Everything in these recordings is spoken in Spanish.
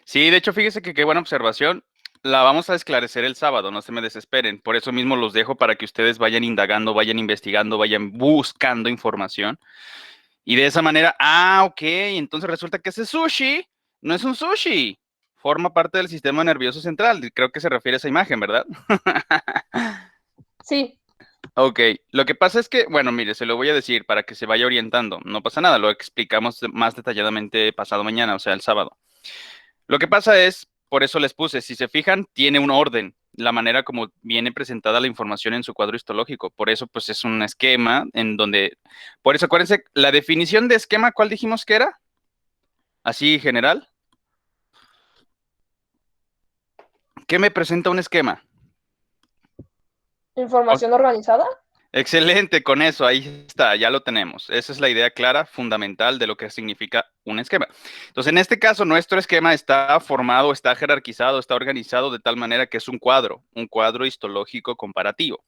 Sí, de hecho, fíjese que qué buena observación. La vamos a esclarecer el sábado, no se me desesperen. Por eso mismo los dejo para que ustedes vayan indagando, vayan investigando, vayan buscando información. Y de esa manera, ok, entonces resulta que ese sushi no es un sushi. Forma parte del sistema nervioso central. Creo que se refiere a esa imagen, ¿verdad? Sí, Ok, lo que pasa es que, bueno, mire, se lo voy a decir para que se vaya orientando. No pasa nada, lo explicamos más detalladamente pasado mañana, o sea, el sábado. Lo que pasa es, por eso les puse, si se fijan, tiene un orden, la manera como viene presentada la información en su cuadro histológico. Por eso, pues es un esquema en donde, por eso acuérdense, la definición de esquema, ¿cuál dijimos que era? Así general. ¿Qué me presenta un esquema? O- información organizada. Excelente, con eso, ahí está, ya lo tenemos. Esa es la idea clara, fundamental de lo que significa un esquema. Entonces, en este caso, nuestro esquema está formado, está jerarquizado, está organizado de tal manera que es un cuadro histológico comparativo.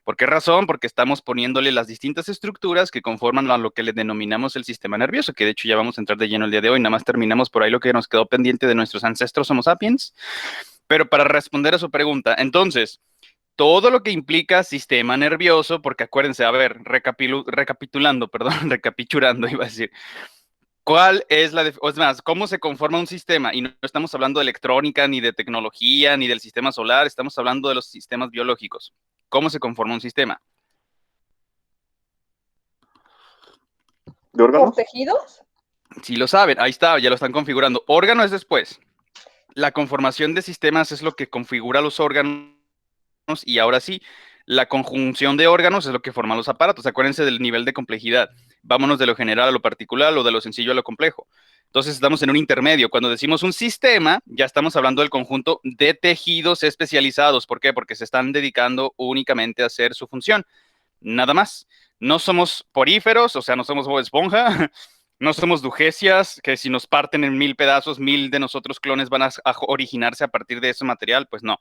¿Por qué razón? Porque estamos poniéndole las distintas estructuras que conforman a lo que le denominamos el sistema nervioso, que de hecho ya vamos a entrar de lleno el día de hoy, nada más terminamos por ahí lo que nos quedó pendiente de nuestros ancestros Homo sapiens. Pero para responder a su pregunta, entonces, todo lo que implica sistema nervioso, porque acuérdense, a ver, recapitulando, perdón, recapitulando, iba a decir, ¿cuál es o es más, cómo se conforma un sistema? Y no estamos hablando de electrónica, ni de tecnología, ni del sistema solar, estamos hablando de los sistemas biológicos. ¿Cómo se conforma un sistema? ¿De ¿Por órganos? tejidos? Si lo saben, ahí está, ya lo están configurando. Órgano es después. La conformación de sistemas es lo que configura los órganos y ahora sí, la conjunción de órganos es lo que forman los aparatos. Acuérdense del nivel de complejidad. Vámonos de lo general a lo particular o de lo sencillo a lo complejo. Entonces estamos en un intermedio. Cuando decimos un sistema, ya estamos hablando del conjunto de tejidos especializados. ¿Por qué? Porque se están dedicando únicamente a hacer su función. Nada más. No somos poríferos, o sea, no somos Bob Esponja, no somos dugesias, que si nos parten en 1000 pedazos, 1000 de nosotros clones van a originarse a partir de ese material. Pues no,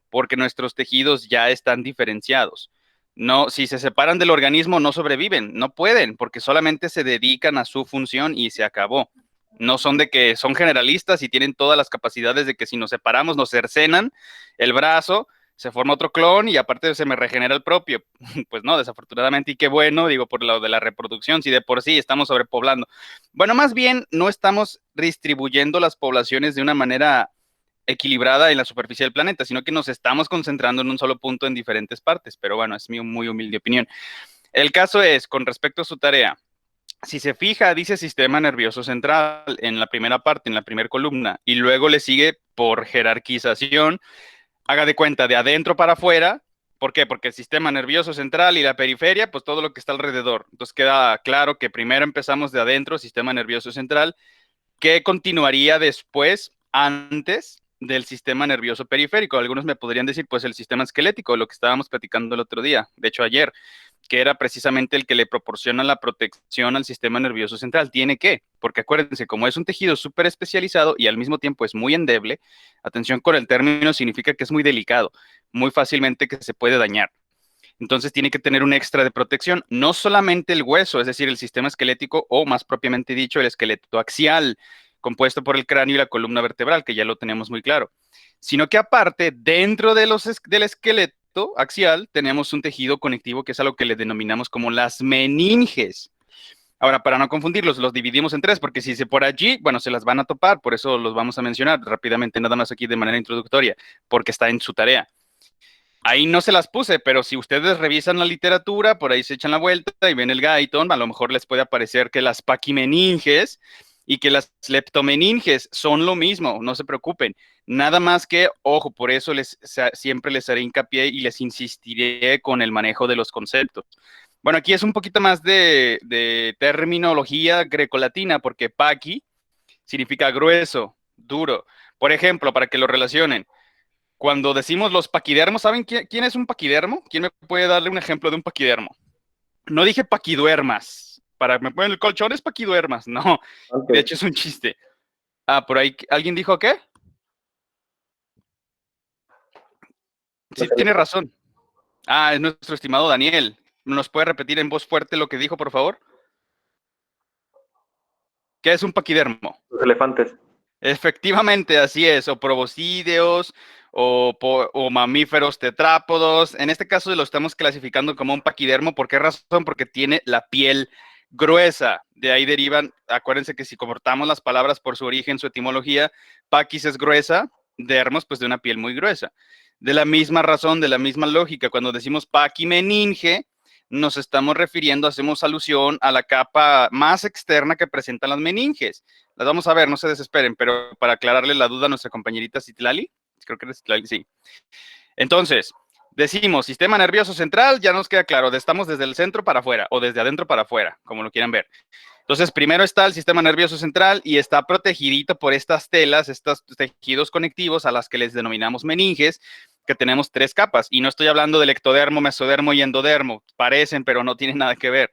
porque nuestros tejidos ya están diferenciados. No, si se separan del organismo, no sobreviven, no pueden, porque solamente se dedican a su función y se acabó. No son de que son generalistas y tienen todas las capacidades de que si nos separamos, nos cercenan el brazo, se forma otro clon y aparte se me regenera el propio. Pues no, desafortunadamente, y qué bueno, digo, por lo de la reproducción, si de por sí estamos sobrepoblando. Bueno, más bien no estamos distribuyendo las poblaciones de una manera equilibrada en la superficie del planeta, sino que nos estamos concentrando en un solo punto en diferentes partes. Pero bueno, es mi muy humilde opinión. El caso es, con respecto a su tarea, si se fija, dice sistema nervioso central en la primera parte, en la primera columna, y luego le sigue por jerarquización, haga de cuenta, de adentro para afuera. ¿Por qué? Porque el sistema nervioso central y la periferia, pues todo lo que está alrededor. Entonces queda claro que primero empezamos de adentro, sistema nervioso central, que continuaría después, antes del sistema nervioso periférico. Algunos me podrían decir, pues el sistema esquelético, lo que estábamos platicando el otro día, de hecho ayer, que era precisamente el que le proporciona la protección al sistema nervioso central. Tiene que, porque acuérdense, como es un tejido súper especializado y al mismo tiempo es muy endeble, atención con el término, significa que es muy delicado, muy fácilmente que se puede dañar. Entonces tiene que tener un extra de protección, no solamente el hueso, es decir, el sistema esquelético o más propiamente dicho, el esqueleto axial, compuesto por el cráneo y la columna vertebral, que ya lo tenemos muy claro, sino que aparte, dentro de del esqueleto axial, tenemos un tejido conectivo que es a lo que le denominamos como las meninges. Ahora, para no confundirlos, los dividimos en tres, porque si se por allí, bueno, se las van a topar, por eso los vamos a mencionar rápidamente, nada más aquí de manera introductoria, porque está en su tarea. Ahí no se las puse, pero si ustedes revisan la literatura, por ahí se echan la vuelta y ven el Guyton, a lo mejor les puede aparecer que las paquimeninges y que las leptomeninges son lo mismo, no se preocupen. Nada más que, ojo, por eso siempre les haré hincapié y les insistiré con el manejo de los conceptos. Bueno, aquí es un poquito más de terminología grecolatina, porque paqui significa grueso, duro. Por ejemplo, para que lo relacionen, cuando decimos los paquidermos, ¿saben quién es un paquidermo? ¿Quién me puede darle un ejemplo de un paquidermo? No dije paquiduermas. Para me ponen el colchón es paquiduermas. No, Ok. de hecho es un chiste. Ah, por ahí, ¿alguien dijo qué? Sí, tiene razón. Ah, es nuestro estimado Daniel. ¿Nos puede repetir en voz fuerte lo que dijo, por favor? ¿Qué es un paquidermo? Los elefantes. Efectivamente, así es, o proboscideos o mamíferos tetrápodos. En este caso lo estamos clasificando como un paquidermo. ¿Por qué razón? Porque tiene la piel gruesa. De ahí derivan, acuérdense que si cortamos las palabras por su origen, su etimología, paquis es gruesa, dermos pues de una piel muy gruesa. De la misma razón, de la misma lógica, cuando decimos paquimeninge, nos estamos refiriendo, hacemos alusión a la capa más externa que presentan las meninges. Las vamos a ver, no se desesperen, pero para aclararle la duda a nuestra compañerita Citlali, creo que es Citlali, sí. Entonces, decimos sistema nervioso central, ya nos queda claro, estamos desde el centro para afuera o desde adentro para afuera, como lo quieran ver. Entonces, primero está el sistema nervioso central y está protegidito por estas telas, estos tejidos conectivos a las que les denominamos meninges, que tenemos 3 capas. Y no estoy hablando del ectodermo, mesodermo y endodermo. Parecen, pero no tienen nada que ver.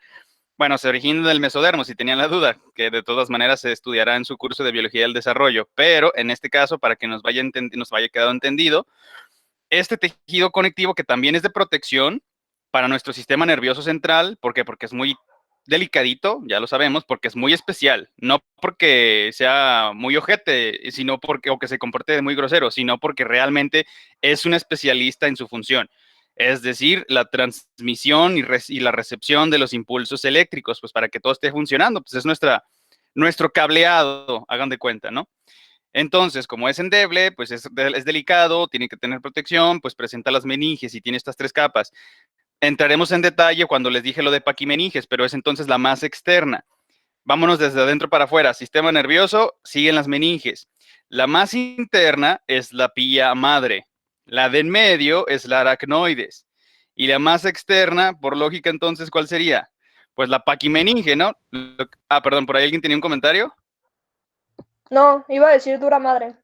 Bueno, se origina del mesodermo, si tenían la duda, que de todas maneras se estudiará en su curso de biología del desarrollo, pero en este caso, para que nos vaya quedado entendido, este tejido conectivo que también es de protección para nuestro sistema nervioso central, ¿por qué? Porque es muy delicadito, ya lo sabemos, porque es muy especial, no porque sea muy ojete, sino porque, o que se comporte muy grosero, sino porque realmente es un especialista en su función. Es decir, la transmisión y la recepción de los impulsos eléctricos, pues para que todo esté funcionando, pues es nuestro cableado, hagan de cuenta, ¿no? Entonces, como es endeble, pues es delicado, tiene que tener protección, pues presenta las meninges y tiene estas 3 capas. Entraremos en detalle cuando les dije lo de paquimeninges, pero es entonces la más externa. Vámonos desde adentro para afuera. Sistema nervioso, siguen las meninges. La más interna es la pía madre. La de en medio es la aracnoides. Y la más externa, por lógica, entonces, ¿cuál sería? Pues la paquimeninge, ¿no? Perdón, ¿por ahí alguien tenía un comentario? No, iba a decir dura madre.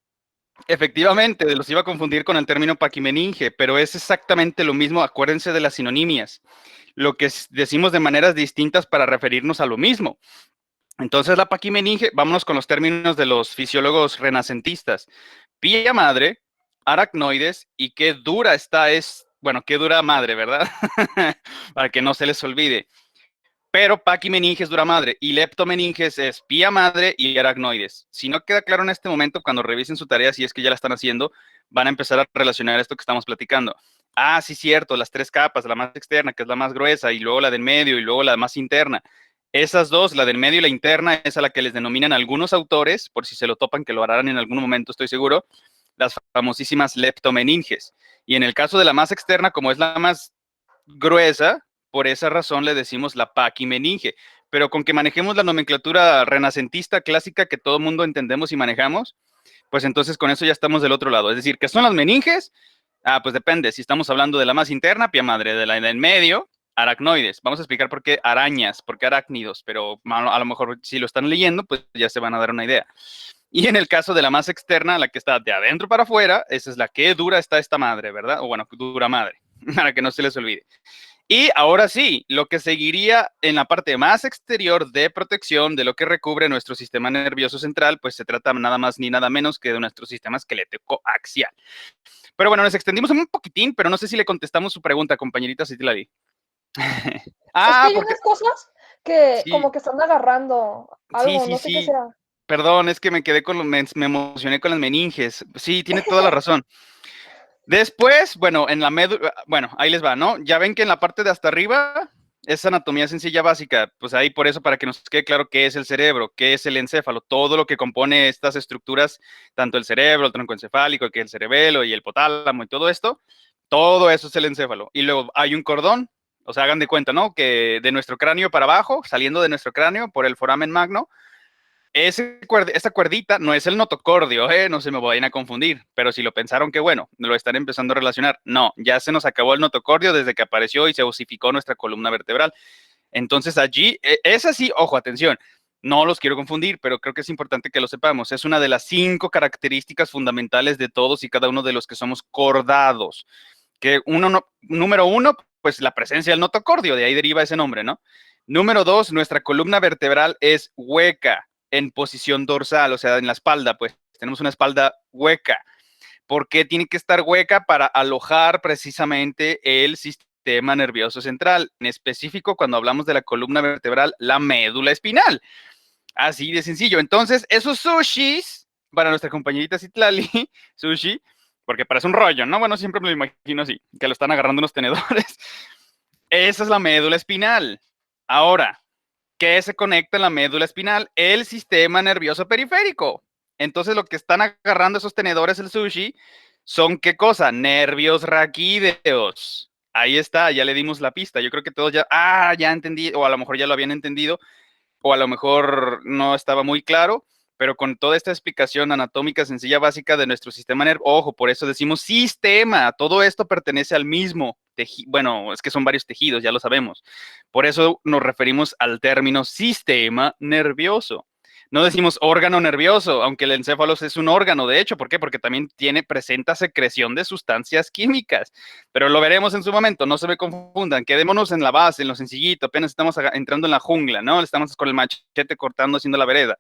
Efectivamente, los iba a confundir con el término paquimeninge, pero es exactamente lo mismo. Acuérdense de las sinonimias. Lo que decimos de maneras distintas para referirnos a lo mismo. Entonces, la paquimeninge, vámonos con los términos de los fisiólogos renacentistas. Pía madre, aracnoides y qué dura bueno, qué dura madre, ¿verdad? Para que no se les olvide. Pero paquimeninges dura madre y leptomeninges es pía madre y aracnoides. Si no queda claro en este momento, cuando revisen su tarea, si es que ya la están haciendo, van a empezar a relacionar esto que estamos platicando. Ah, sí, cierto, las 3 capas, la más externa, que es la más gruesa, y luego la del medio, y luego la más interna. Esas dos, la del medio y la interna, es a la que les denominan algunos autores, por si se lo topan, que lo harán en algún momento, estoy seguro, las famosísimas leptomeninges. Y en el caso de la más externa, como es la más gruesa, por esa razón le decimos la paquimeninge. Pero con que manejemos la nomenclatura renacentista clásica que todo mundo entendemos y manejamos, pues entonces con eso ya estamos del otro lado. Es decir, ¿qué son las meninges? Pues depende. Si estamos hablando de la más interna, pia madre, de la del medio, aracnoides. Vamos a explicar por qué arañas, por qué arácnidos, pero a lo mejor si lo están leyendo, pues ya se van a dar una idea. Y en el caso de la más externa, la que está de adentro para afuera, esa es la que dura está esta madre, ¿verdad? O bueno, dura madre, para que no se les olvide. Y ahora sí, lo que seguiría en la parte más exterior de protección de lo que recubre nuestro sistema nervioso central, pues se trata nada más ni nada menos que de nuestro sistema esquelético axial. Pero bueno, nos extendimos un poquitín, pero no sé si le contestamos su pregunta, compañerita Citlali. Es que hay Porque unas cosas que sí, como que están agarrando algo, sí, no sé qué sí. será. Perdón, es que me quedé me emocioné con las meninges. Sí, tiene toda la razón. Después, bueno, en la médula, bueno, ahí les va, ¿no? Ya ven que en la parte de hasta arriba es anatomía sencilla básica, pues ahí por eso para que nos quede claro qué es el cerebro, qué es el encéfalo, todo lo que compone estas estructuras, tanto el cerebro, el tronco encefálico, que es el cerebelo y el hipotálamo y todo eso es el encéfalo. Y luego hay un cordón, o sea, hagan de cuenta, ¿no? Que de nuestro cráneo para abajo, saliendo de nuestro cráneo por el foramen magno, esa cuerdita no es el notocordio, no se me vayan a confundir, pero si lo pensaron que bueno, lo están empezando a relacionar, no, ya se nos acabó el notocordio desde que apareció y se osificó nuestra columna vertebral. Entonces allí, es así, ojo, atención, no los quiero confundir, pero creo que es importante que lo sepamos, es una de las 5 características fundamentales de todos y cada uno de los que somos cordados, que número 1, pues la presencia del notocordio, de ahí deriva ese nombre, ¿no? Número 2, nuestra columna vertebral es hueca en posición dorsal, o sea, en la espalda, pues tenemos una espalda hueca. ¿Por qué tiene que estar hueca? Para alojar precisamente el sistema nervioso central, en específico cuando hablamos de la columna vertebral, la médula espinal. Así de sencillo. Entonces, esos sushis para nuestra compañerita Citlali, Sushi, porque parece un rollo, ¿no? Bueno, siempre me lo imagino así, que lo están agarrando unos tenedores. Esa es la médula espinal. Ahora, ¿qué se conecta en la médula espinal? El sistema nervioso periférico. Entonces, lo que están agarrando esos tenedores, el sushi, son ¿qué cosa? Nervios raquídeos. Ahí está, ya le dimos la pista. Yo creo que todos ya entendí, o a lo mejor ya lo habían entendido, o a lo mejor no estaba muy claro, pero con toda esta explicación anatómica sencilla básica de nuestro sistema nervioso, ojo, por eso decimos sistema, todo esto pertenece al mismo tejido, bueno, es que son varios tejidos, ya lo sabemos, por eso nos referimos al término sistema nervioso. No decimos órgano nervioso, aunque el encéfalo es un órgano, de hecho, ¿por qué? Porque también presenta secreción de sustancias químicas, pero lo veremos en su momento, no se me confundan, quedémonos en la base, en lo sencillito, apenas estamos entrando en la jungla, ¿no? Estamos con el machete cortando, haciendo la vereda.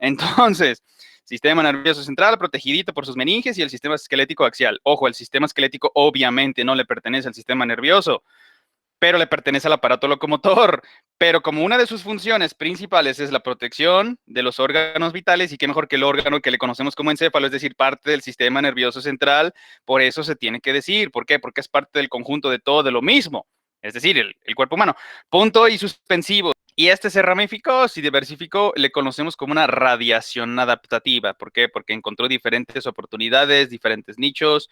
Entonces, sistema nervioso central protegidito por sus meninges y el sistema esquelético axial. Ojo, el sistema esquelético obviamente no le pertenece al sistema nervioso, pero le pertenece al aparato locomotor. Pero como una de sus funciones principales es la protección de los órganos vitales, y qué mejor que el órgano que le conocemos como encéfalo, es decir, parte del sistema nervioso central, por eso se tiene que decir. ¿Por qué? Porque es parte del conjunto de todo, de lo mismo, es decir, el cuerpo humano. Punto y suspensivo. Y este se ramificó, se diversificó, le conocemos como una radiación adaptativa. ¿Por qué? Porque encontró diferentes oportunidades, diferentes nichos.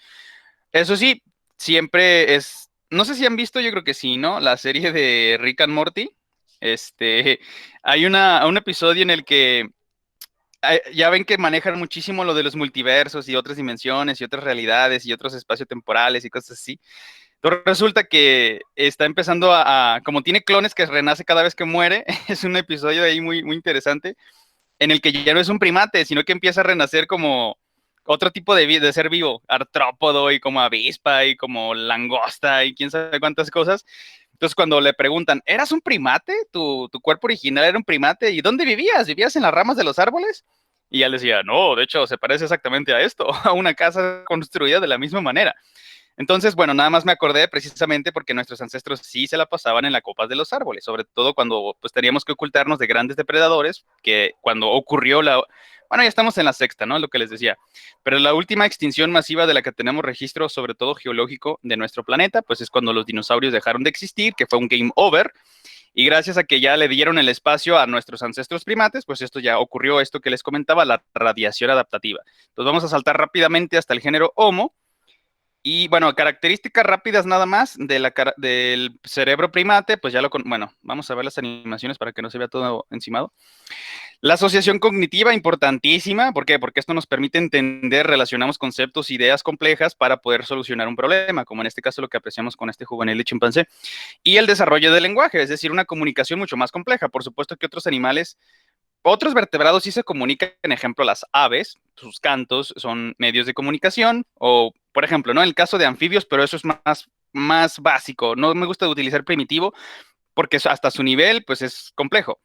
Eso sí, siempre es, no sé si han visto, yo creo que sí, ¿no? La serie de Rick and Morty. Hay un episodio en el que ya ven que manejan muchísimo lo de los multiversos y otras dimensiones y otras realidades y otros espacios temporales y cosas así. Entonces resulta que está empezando como tiene clones que renace cada vez que muere, es un episodio ahí muy, muy interesante, en el que ya no es un primate, sino que empieza a renacer como otro tipo de ser vivo, artrópodo y como avispa y como langosta y quién sabe cuántas cosas. Entonces cuando le preguntan, ¿eras un primate? ¿Tu cuerpo original era un primate? ¿Y dónde vivías? ¿Vivías en las ramas de los árboles? Y él decía, no, de hecho se parece exactamente a esto, a una casa construida de la misma manera. Entonces, bueno, nada más me acordé precisamente porque nuestros ancestros sí se la pasaban en las copas de los árboles, sobre todo cuando pues teníamos que ocultarnos de grandes depredadores, que cuando ocurrió bueno, ya estamos en la sexta, ¿no? Lo que les decía. Pero la última extinción masiva de la que tenemos registro, sobre todo geológico, de nuestro planeta, pues es cuando los dinosaurios dejaron de existir, que fue un game over. Y gracias a que ya le dieron el espacio a nuestros ancestros primates, pues esto ya ocurrió, esto que les comentaba, la radiación adaptativa. Entonces vamos a saltar rápidamente hasta el género Homo. Y bueno, características rápidas nada más del cerebro primate, pues bueno, vamos a ver las animaciones para que no se vea todo encimado. La asociación cognitiva, importantísima, ¿por qué? Porque esto nos permite entender, relacionamos conceptos, ideas complejas para poder solucionar un problema, como en este caso lo que apreciamos con este juvenil de chimpancé. Y el desarrollo del lenguaje, es decir, una comunicación mucho más compleja. Por supuesto que otros vertebrados sí se comunican, en ejemplo, las aves, sus cantos son medios de comunicación, o, por ejemplo, ¿no? En el caso de anfibios, pero eso es más básico. No me gusta utilizar primitivo porque hasta su nivel, pues, es complejo.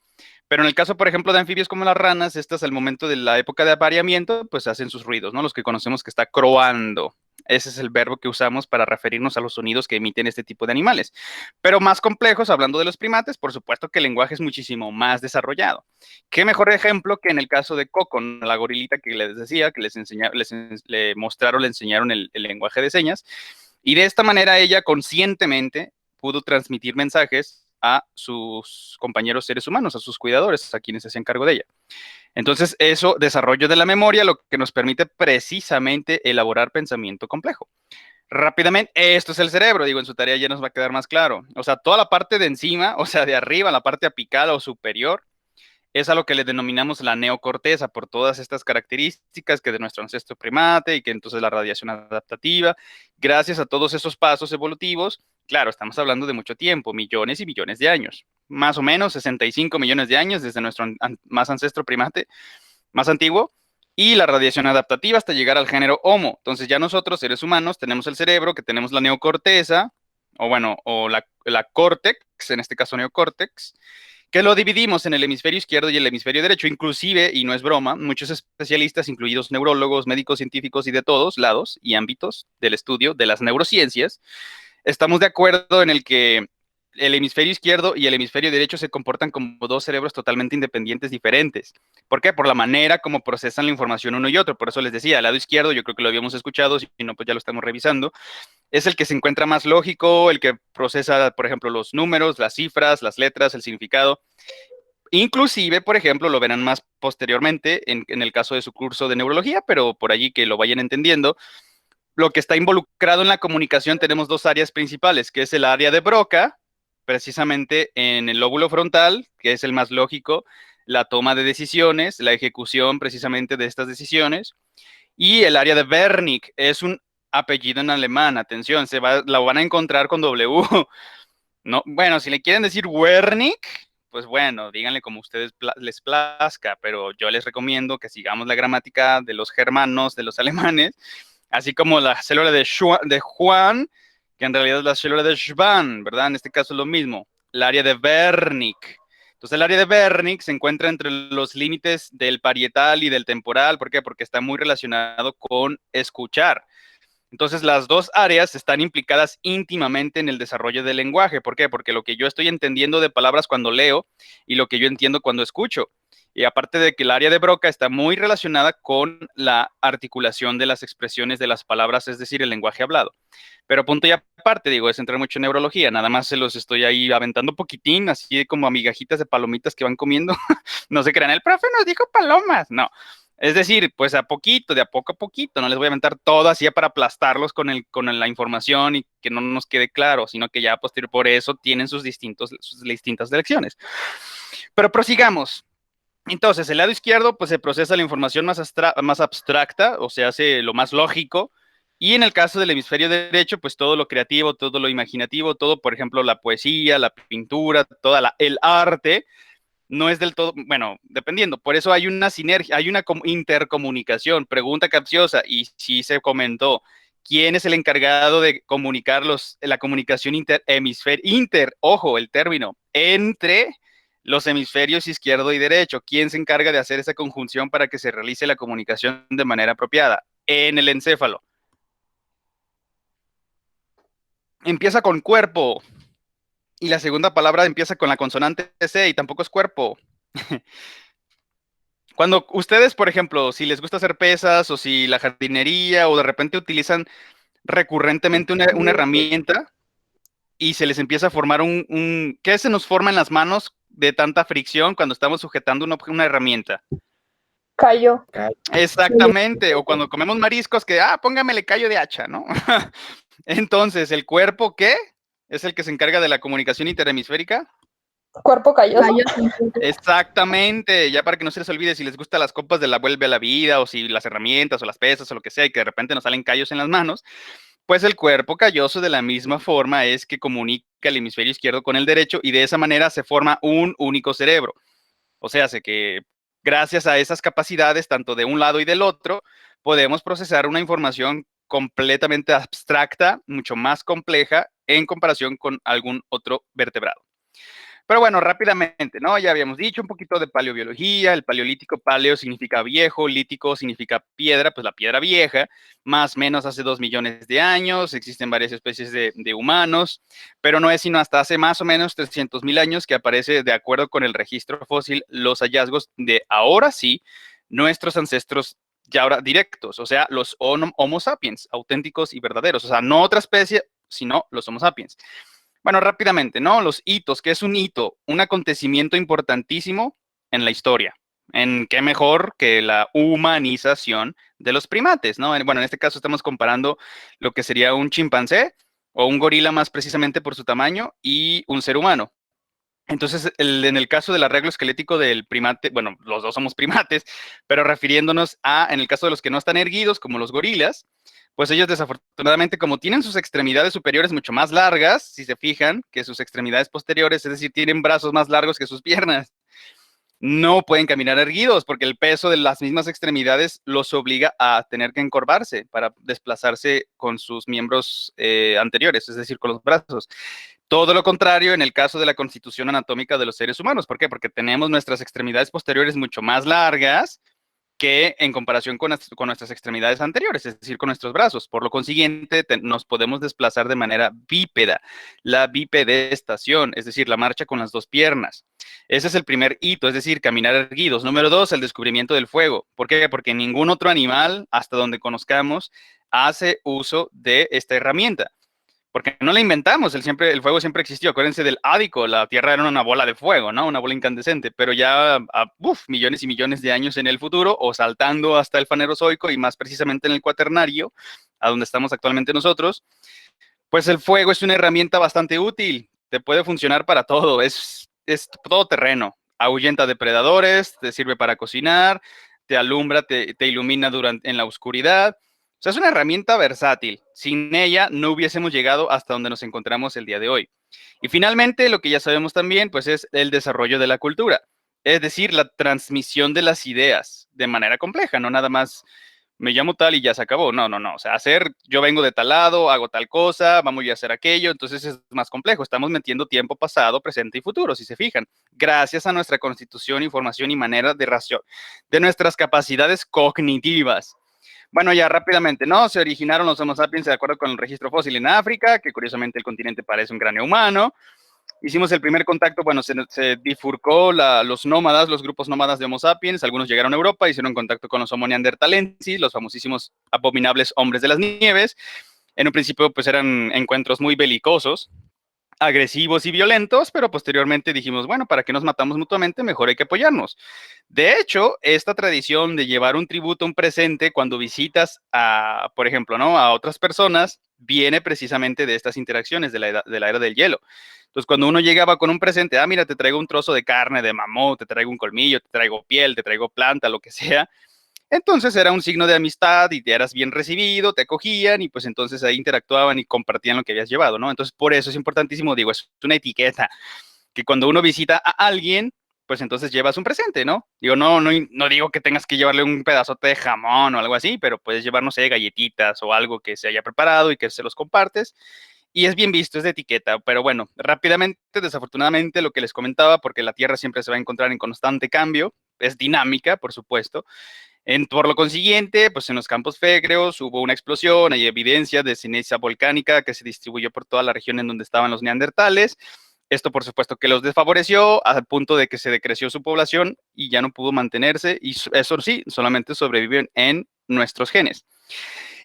Pero en el caso, por ejemplo, de anfibios como las ranas, estas al momento de la época de apareamiento, pues hacen sus ruidos, ¿no? Los que conocemos que está croando. Ese es el verbo que usamos para referirnos a los sonidos que emiten este tipo de animales. Pero más complejos, hablando de los primates, por supuesto que el lenguaje es muchísimo más desarrollado. ¿Qué mejor ejemplo que en el caso de Coco, la gorilita que les decía, que le mostraron, le enseñaron el lenguaje de señas? Y de esta manera ella conscientemente pudo transmitir mensajes a sus compañeros seres humanos, a sus cuidadores, a quienes se hacían cargo de ella. Entonces, eso, desarrollo de la memoria, lo que nos permite precisamente elaborar pensamiento complejo. Rápidamente, esto es el cerebro, digo, en su tarea ya nos va a quedar más claro. O sea, toda la parte de encima, o sea, de arriba, la parte apical o superior, es a lo que le denominamos la neocorteza, por todas estas características que de nuestro ancestro primate y que entonces la radiación adaptativa, gracias a todos esos pasos evolutivos, claro, estamos hablando de mucho tiempo, millones y millones de años, más o menos 65 millones de años desde nuestro más ancestro primate, más antiguo, y la radiación adaptativa hasta llegar al género Homo. Entonces ya nosotros, seres humanos, tenemos el cerebro, que tenemos la neocorteza, o bueno, o la córtex, en este caso neocórtex, que lo dividimos en el hemisferio izquierdo y el hemisferio derecho, inclusive, y no es broma, muchos especialistas, incluidos neurólogos, médicos, científicos y de todos lados y ámbitos del estudio de las neurociencias, estamos de acuerdo en el que el hemisferio izquierdo y el hemisferio derecho se comportan como dos cerebros totalmente independientes, diferentes. ¿Por qué? Por la manera como procesan la información uno y otro. Por eso les decía, el lado izquierdo, yo creo que lo habíamos escuchado, si no, pues ya lo estamos revisando, es el que se encuentra más lógico, el que procesa, por ejemplo, los números, las cifras, las letras, el significado. Inclusive, por ejemplo, lo verán más posteriormente en el caso de su curso de neurología, pero por allí que lo vayan entendiendo. Lo que está involucrado en la comunicación, tenemos dos áreas principales, que es el área de Broca, precisamente en el lóbulo frontal, que es el más lógico, la toma de decisiones, la ejecución precisamente de estas decisiones, y el área de Wernicke, es un apellido en alemán, atención, la van a encontrar con W. No, bueno, si le quieren decir Wernicke, pues bueno, díganle como ustedes les plazca, pero yo les recomiendo que sigamos la gramática de los germanos, de los alemanes, así como la célula de Juan, que en realidad es la célula de Schwann, ¿verdad? En este caso es lo mismo, el área de Wernicke. Entonces el área de Wernicke se encuentra entre los límites del parietal y del temporal. ¿Por qué? Porque está muy relacionado con escuchar. Entonces, las dos áreas están implicadas íntimamente en el desarrollo del lenguaje. ¿Por qué? Porque lo que yo estoy entendiendo de palabras cuando leo y lo que yo entiendo cuando escucho. Y aparte de que el área de Broca está muy relacionada con la articulación de las expresiones de las palabras, es decir, el lenguaje hablado. Pero punto y aparte, digo, es entrar mucho en neurología. Nada más se los estoy ahí aventando poquitín, así como a migajitas de palomitas que van comiendo. No se crean, el profe nos dijo palomas. No. Es decir, pues a poquito, de a poquito, no les voy a aventar todo así para aplastarlos con la información y que no nos quede claro, sino que ya posterior por eso tienen sus distintas lecciones. Pero prosigamos. Entonces, el lado izquierdo, pues se procesa la información más abstracta, o sea, hace lo más lógico, y en el caso del hemisferio derecho, pues todo lo creativo, todo lo imaginativo, todo, por ejemplo, la poesía, la pintura, el arte, no es del todo, bueno, dependiendo, por eso hay una sinergia, hay una intercomunicación, pregunta capciosa, y sí se comentó, ¿quién es el encargado de comunicar la comunicación ojo, el término, entre los hemisferios izquierdo y derecho? ¿Quién se encarga de hacer esa conjunción para que se realice la comunicación de manera apropiada? En el encéfalo. Empieza con cuerpo, y la segunda palabra empieza con la consonante C y tampoco es cuerpo. Cuando ustedes, por ejemplo, si les gusta hacer pesas o si la jardinería o de repente utilizan recurrentemente una herramienta y se les empieza a formar ¿qué se nos forma en las manos de tanta fricción cuando estamos sujetando una herramienta? Callo. Exactamente, o cuando comemos mariscos que, póngamele callo de hacha, ¿no? Entonces, ¿el cuerpo qué? ¿Es el que se encarga de la comunicación interhemisférica? Cuerpo calloso. Exactamente, ya para que no se les olvide, si les gustan las copas de la vuelve a la vida, o si las herramientas o las pesas o lo que sea, y que de repente nos salen callos en las manos, pues el cuerpo calloso de la misma forma es que comunica el hemisferio izquierdo con el derecho y de esa manera se forma un único cerebro. O sea, hace que gracias a esas capacidades, tanto de un lado y del otro, podemos procesar una información completamente abstracta, mucho más compleja en comparación con algún otro vertebrado. Pero bueno, rápidamente, ¿no? Ya habíamos dicho un poquito de paleobiología, el paleolítico, paleo significa viejo, lítico significa piedra, pues la piedra vieja, más o menos hace 2 millones de años, existen varias especies de humanos, pero no es sino hasta hace más o menos 300.000 años que aparece, de acuerdo con el registro fósil, los hallazgos de ahora sí, nuestros ancestros ya ahora directos, o sea, los Homo sapiens, auténticos y verdaderos, o sea, no otra especie, sino los Homo sapiens. Bueno, rápidamente, ¿no? Los hitos, ¿qué es un hito? Un acontecimiento importantísimo en la historia. ¿En qué mejor que la humanización de los primates, ¿no? Bueno, en este caso estamos comparando lo que sería un chimpancé o un gorila más precisamente por su tamaño y un ser humano. Entonces, en el caso del arreglo esquelético del primate, bueno, los dos somos primates, pero refiriéndonos en el caso de los que no están erguidos, como los gorilas, pues ellos desafortunadamente, como tienen sus extremidades superiores mucho más largas, si se fijan, que sus extremidades posteriores, es decir, tienen brazos más largos que sus piernas, no pueden caminar erguidos porque el peso de las mismas extremidades los obliga a tener que encorvarse para desplazarse con sus miembros anteriores, es decir, con los brazos. Todo lo contrario en el caso de la constitución anatómica de los seres humanos. ¿Por qué? Porque tenemos nuestras extremidades posteriores mucho más largas que en comparación con nuestras extremidades anteriores, es decir, con nuestros brazos. Por lo consiguiente, nos podemos desplazar de manera bípeda, la bipedestación, es decir, la marcha con las dos piernas. Ese es el primer hito, es decir, caminar erguidos. Número 2, el descubrimiento del fuego. ¿Por qué? Porque ningún otro animal, hasta donde conozcamos, hace uso de esta herramienta. Porque no la inventamos, el fuego siempre existió. Acuérdense del ádico, la Tierra era una bola de fuego, ¿no? Una bola incandescente, pero ya millones y millones de años en el futuro, o saltando hasta el Fanerozoico y más precisamente en el Cuaternario, a donde estamos actualmente nosotros, pues el fuego es una herramienta bastante útil, te puede funcionar para todo, es todo terreno, ahuyenta depredadores, te sirve para cocinar, te alumbra, te ilumina en la oscuridad. O sea, es una herramienta versátil. Sin ella no hubiésemos llegado hasta donde nos encontramos el día de hoy. Y finalmente, lo que ya sabemos también, pues es el desarrollo de la cultura. Es decir, la transmisión de las ideas de manera compleja, no nada más me llamo tal y ya se acabó. No, no, no. O sea, yo vengo de tal lado, hago tal cosa, vamos a hacer aquello, entonces es más complejo. Estamos metiendo tiempo pasado, presente y futuro, si se fijan. Gracias a nuestra constitución, información y manera de ración, de nuestras capacidades cognitivas. Bueno, ya rápidamente, ¿no? Se originaron los Homo sapiens de acuerdo con el registro fósil en África, que curiosamente el continente parece un cráneo humano. Hicimos el primer contacto, bueno, se bifurcó los nómadas, los grupos nómadas de Homo sapiens, algunos llegaron a Europa, hicieron contacto con los Homo neanderthalensis, los famosísimos abominables hombres de las nieves. En un principio, pues eran encuentros muy belicosos, agresivos y violentos, pero posteriormente dijimos, bueno, ¿para qué nos matamos mutuamente? Mejor hay que apoyarnos. De hecho, esta tradición de llevar un tributo, un presente, cuando visitas a, por ejemplo, ¿no?, a otras personas, viene precisamente de estas interacciones de la era del hielo. Entonces, cuando uno llegaba con un presente, mira, te traigo un trozo de carne de mamut, te traigo un colmillo, te traigo piel, te traigo planta, lo que sea, entonces era un signo de amistad y te eras bien recibido, te acogían y pues entonces ahí interactuaban y compartían lo que habías llevado, ¿no? Entonces por eso es importantísimo, digo, es una etiqueta, que cuando uno visita a alguien, pues entonces llevas un presente, ¿no? Digo, no digo que tengas que llevarle un pedazote de jamón o algo así, pero puedes llevar, no sé, galletitas o algo que se haya preparado y que se los compartes. Y es bien visto, es de etiqueta, pero bueno, rápidamente, desafortunadamente, lo que les comentaba, porque la Tierra siempre se va a encontrar en constante cambio, es dinámica, por supuesto. Por lo consiguiente, pues en los campos férreos hubo una explosión, hay evidencia de ceniza volcánica que se distribuyó por toda la región en donde estaban los neandertales. Esto, por supuesto, que los desfavoreció al punto de que se decreció su población y ya no pudo mantenerse, y eso sí, solamente sobreviven en nuestros genes.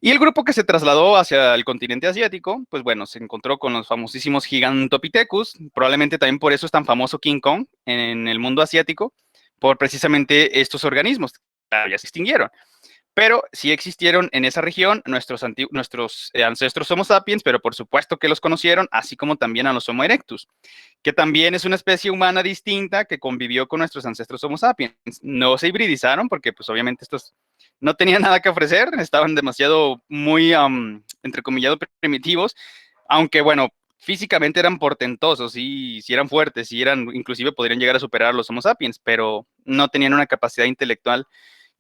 Y el grupo que se trasladó hacia el continente asiático, pues bueno, se encontró con los famosísimos Gigantopithecus, probablemente también por eso es tan famoso King Kong en el mundo asiático, por precisamente estos organismos. Claro, ya se extinguieron, pero sí existieron en esa región nuestros ancestros Homo sapiens, pero por supuesto que los conocieron, así como también a los Homo erectus, que también es una especie humana distinta que convivió con nuestros ancestros Homo sapiens. No se hibridizaron porque pues obviamente estos no tenían nada que ofrecer, estaban demasiado muy, entrecomillado, primitivos, aunque bueno, físicamente eran portentosos y si eran fuertes y inclusive podrían llegar a superar a los Homo sapiens, pero no tenían una capacidad intelectual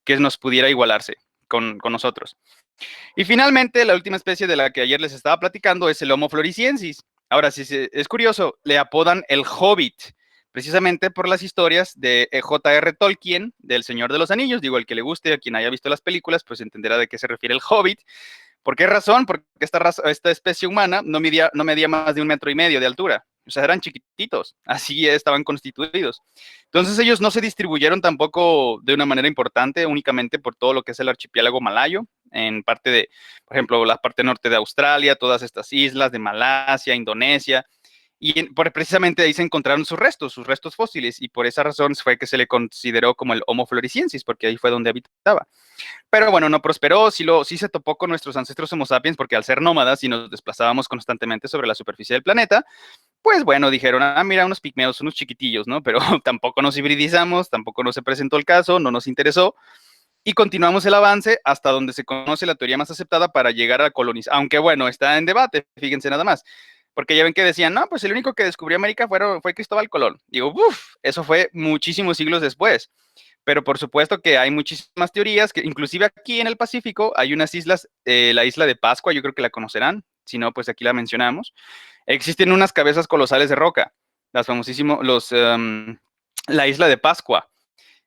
que nos pudiera igualarse con nosotros. Y finalmente, la última especie de la que ayer les estaba platicando es el Homo floresiensis. Ahora, es curioso, le apodan el Hobbit, precisamente por las historias de J.R. Tolkien, del Señor de los Anillos. Digo, el que le guste, a quien haya visto las películas, pues entenderá de qué se refiere el Hobbit. ¿Por qué razón? Porque esta especie humana no medía más de 1,5 metros de altura. O sea, eran chiquititos, así estaban constituidos. Entonces ellos no se distribuyeron tampoco de una manera importante, únicamente por todo lo que es el archipiélago malayo, en parte de, por ejemplo, la parte norte de Australia, todas estas islas de Malasia, Indonesia, y precisamente ahí se encontraron sus restos fósiles, y por esa razón fue que se le consideró como el Homo floresiensis, porque ahí fue donde habitaba. Pero bueno, no prosperó, sí se topó con nuestros ancestros Homo sapiens, porque al ser nómadas y nos desplazábamos constantemente sobre la superficie del planeta, pues bueno, dijeron, mira, unos pigmeos, unos chiquitillos, ¿no? Pero tampoco nos hibridizamos, tampoco nos se presentó el caso, no nos interesó, y continuamos el avance hasta donde se conoce la teoría más aceptada para llegar a colonizar, aunque bueno, está en debate, fíjense nada más, porque ya ven que decían, no, pues el único que descubrió América fue Cristóbal Colón. Digo, eso fue muchísimos siglos después. Pero por supuesto que hay muchísimas teorías, que inclusive aquí en el Pacífico hay unas islas, la isla de Pascua, yo creo que la conocerán, si no, pues aquí la mencionamos. Existen unas cabezas colosales de roca, la isla de Pascua.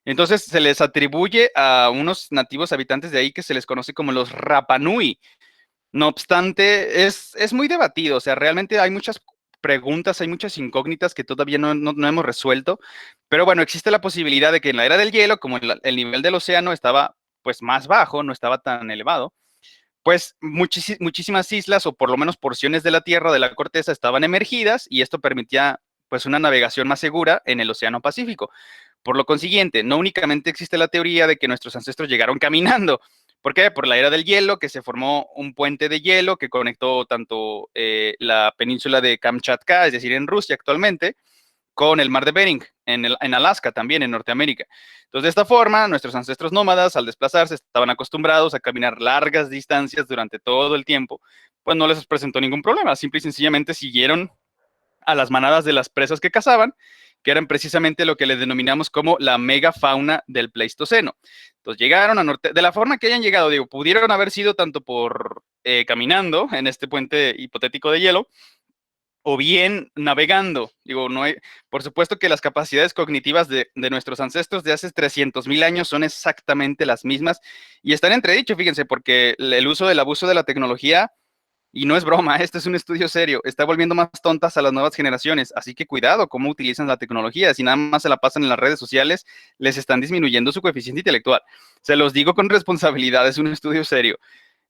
Entonces se les atribuye a unos nativos habitantes de ahí que se les conoce como los Rapa Nui. No obstante, es muy debatido, o sea, realmente hay muchas preguntas, hay muchas incógnitas que todavía no hemos resuelto, pero bueno, existe la posibilidad de que en la era del hielo, como el nivel del océano estaba pues más bajo, no estaba tan elevado, pues muchísimas islas o por lo menos porciones de la Tierra, de la corteza, estaban emergidas y esto permitía pues una navegación más segura en el Océano Pacífico. Por lo consiguiente, no únicamente existe la teoría de que nuestros ancestros llegaron caminando. ¿Por qué? Por la era del hielo, que se formó un puente de hielo que conectó tanto la península de Kamchatka, es decir, en Rusia actualmente, con el mar de Bering, en Alaska también, en Norteamérica. Entonces, de esta forma, nuestros ancestros nómadas, al desplazarse, estaban acostumbrados a caminar largas distancias durante todo el tiempo, pues no les presentó ningún problema, simple y sencillamente siguieron a las manadas de las presas que cazaban, que eran precisamente lo que le denominamos como la megafauna del Pleistoceno. Entonces llegaron a norte, de la forma que hayan llegado, digo, pudieron haber sido tanto por caminando en este puente hipotético de hielo, o bien navegando. Digo, no hay, por supuesto que las capacidades cognitivas de nuestros ancestros de hace 300,000 años son exactamente las mismas y están entredicho, fíjense, porque el uso del abuso de la tecnología, y no es broma, este es un estudio serio, está volviendo más tontas a las nuevas generaciones, así que cuidado cómo utilizan la tecnología, si nada más se la pasan en las redes sociales, les están disminuyendo su coeficiente intelectual. Se los digo con responsabilidad, es un estudio serio.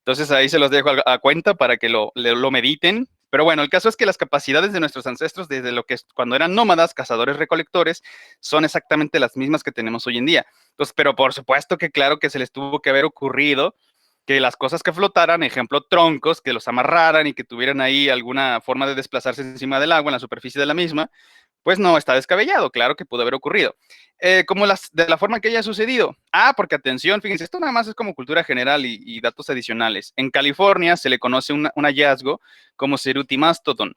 Entonces ahí se los dejo a cuenta para que lo mediten. Pero bueno, el caso es que las capacidades de nuestros ancestros, desde lo que es cuando eran nómadas, cazadores, recolectores, son exactamente las mismas que tenemos hoy en día. Entonces, pero por supuesto que claro que se les tuvo que haber ocurrido que las cosas que flotaran, ejemplo, troncos, que los amarraran y que tuvieran ahí alguna forma de desplazarse encima del agua, en la superficie de la misma, pues no está descabellado, claro que pudo haber ocurrido. ¿Cómo de la forma que haya sucedido? Ah, porque atención, fíjense, esto nada más es como cultura general y datos adicionales. En California se le conoce un hallazgo como Cerutimastodon.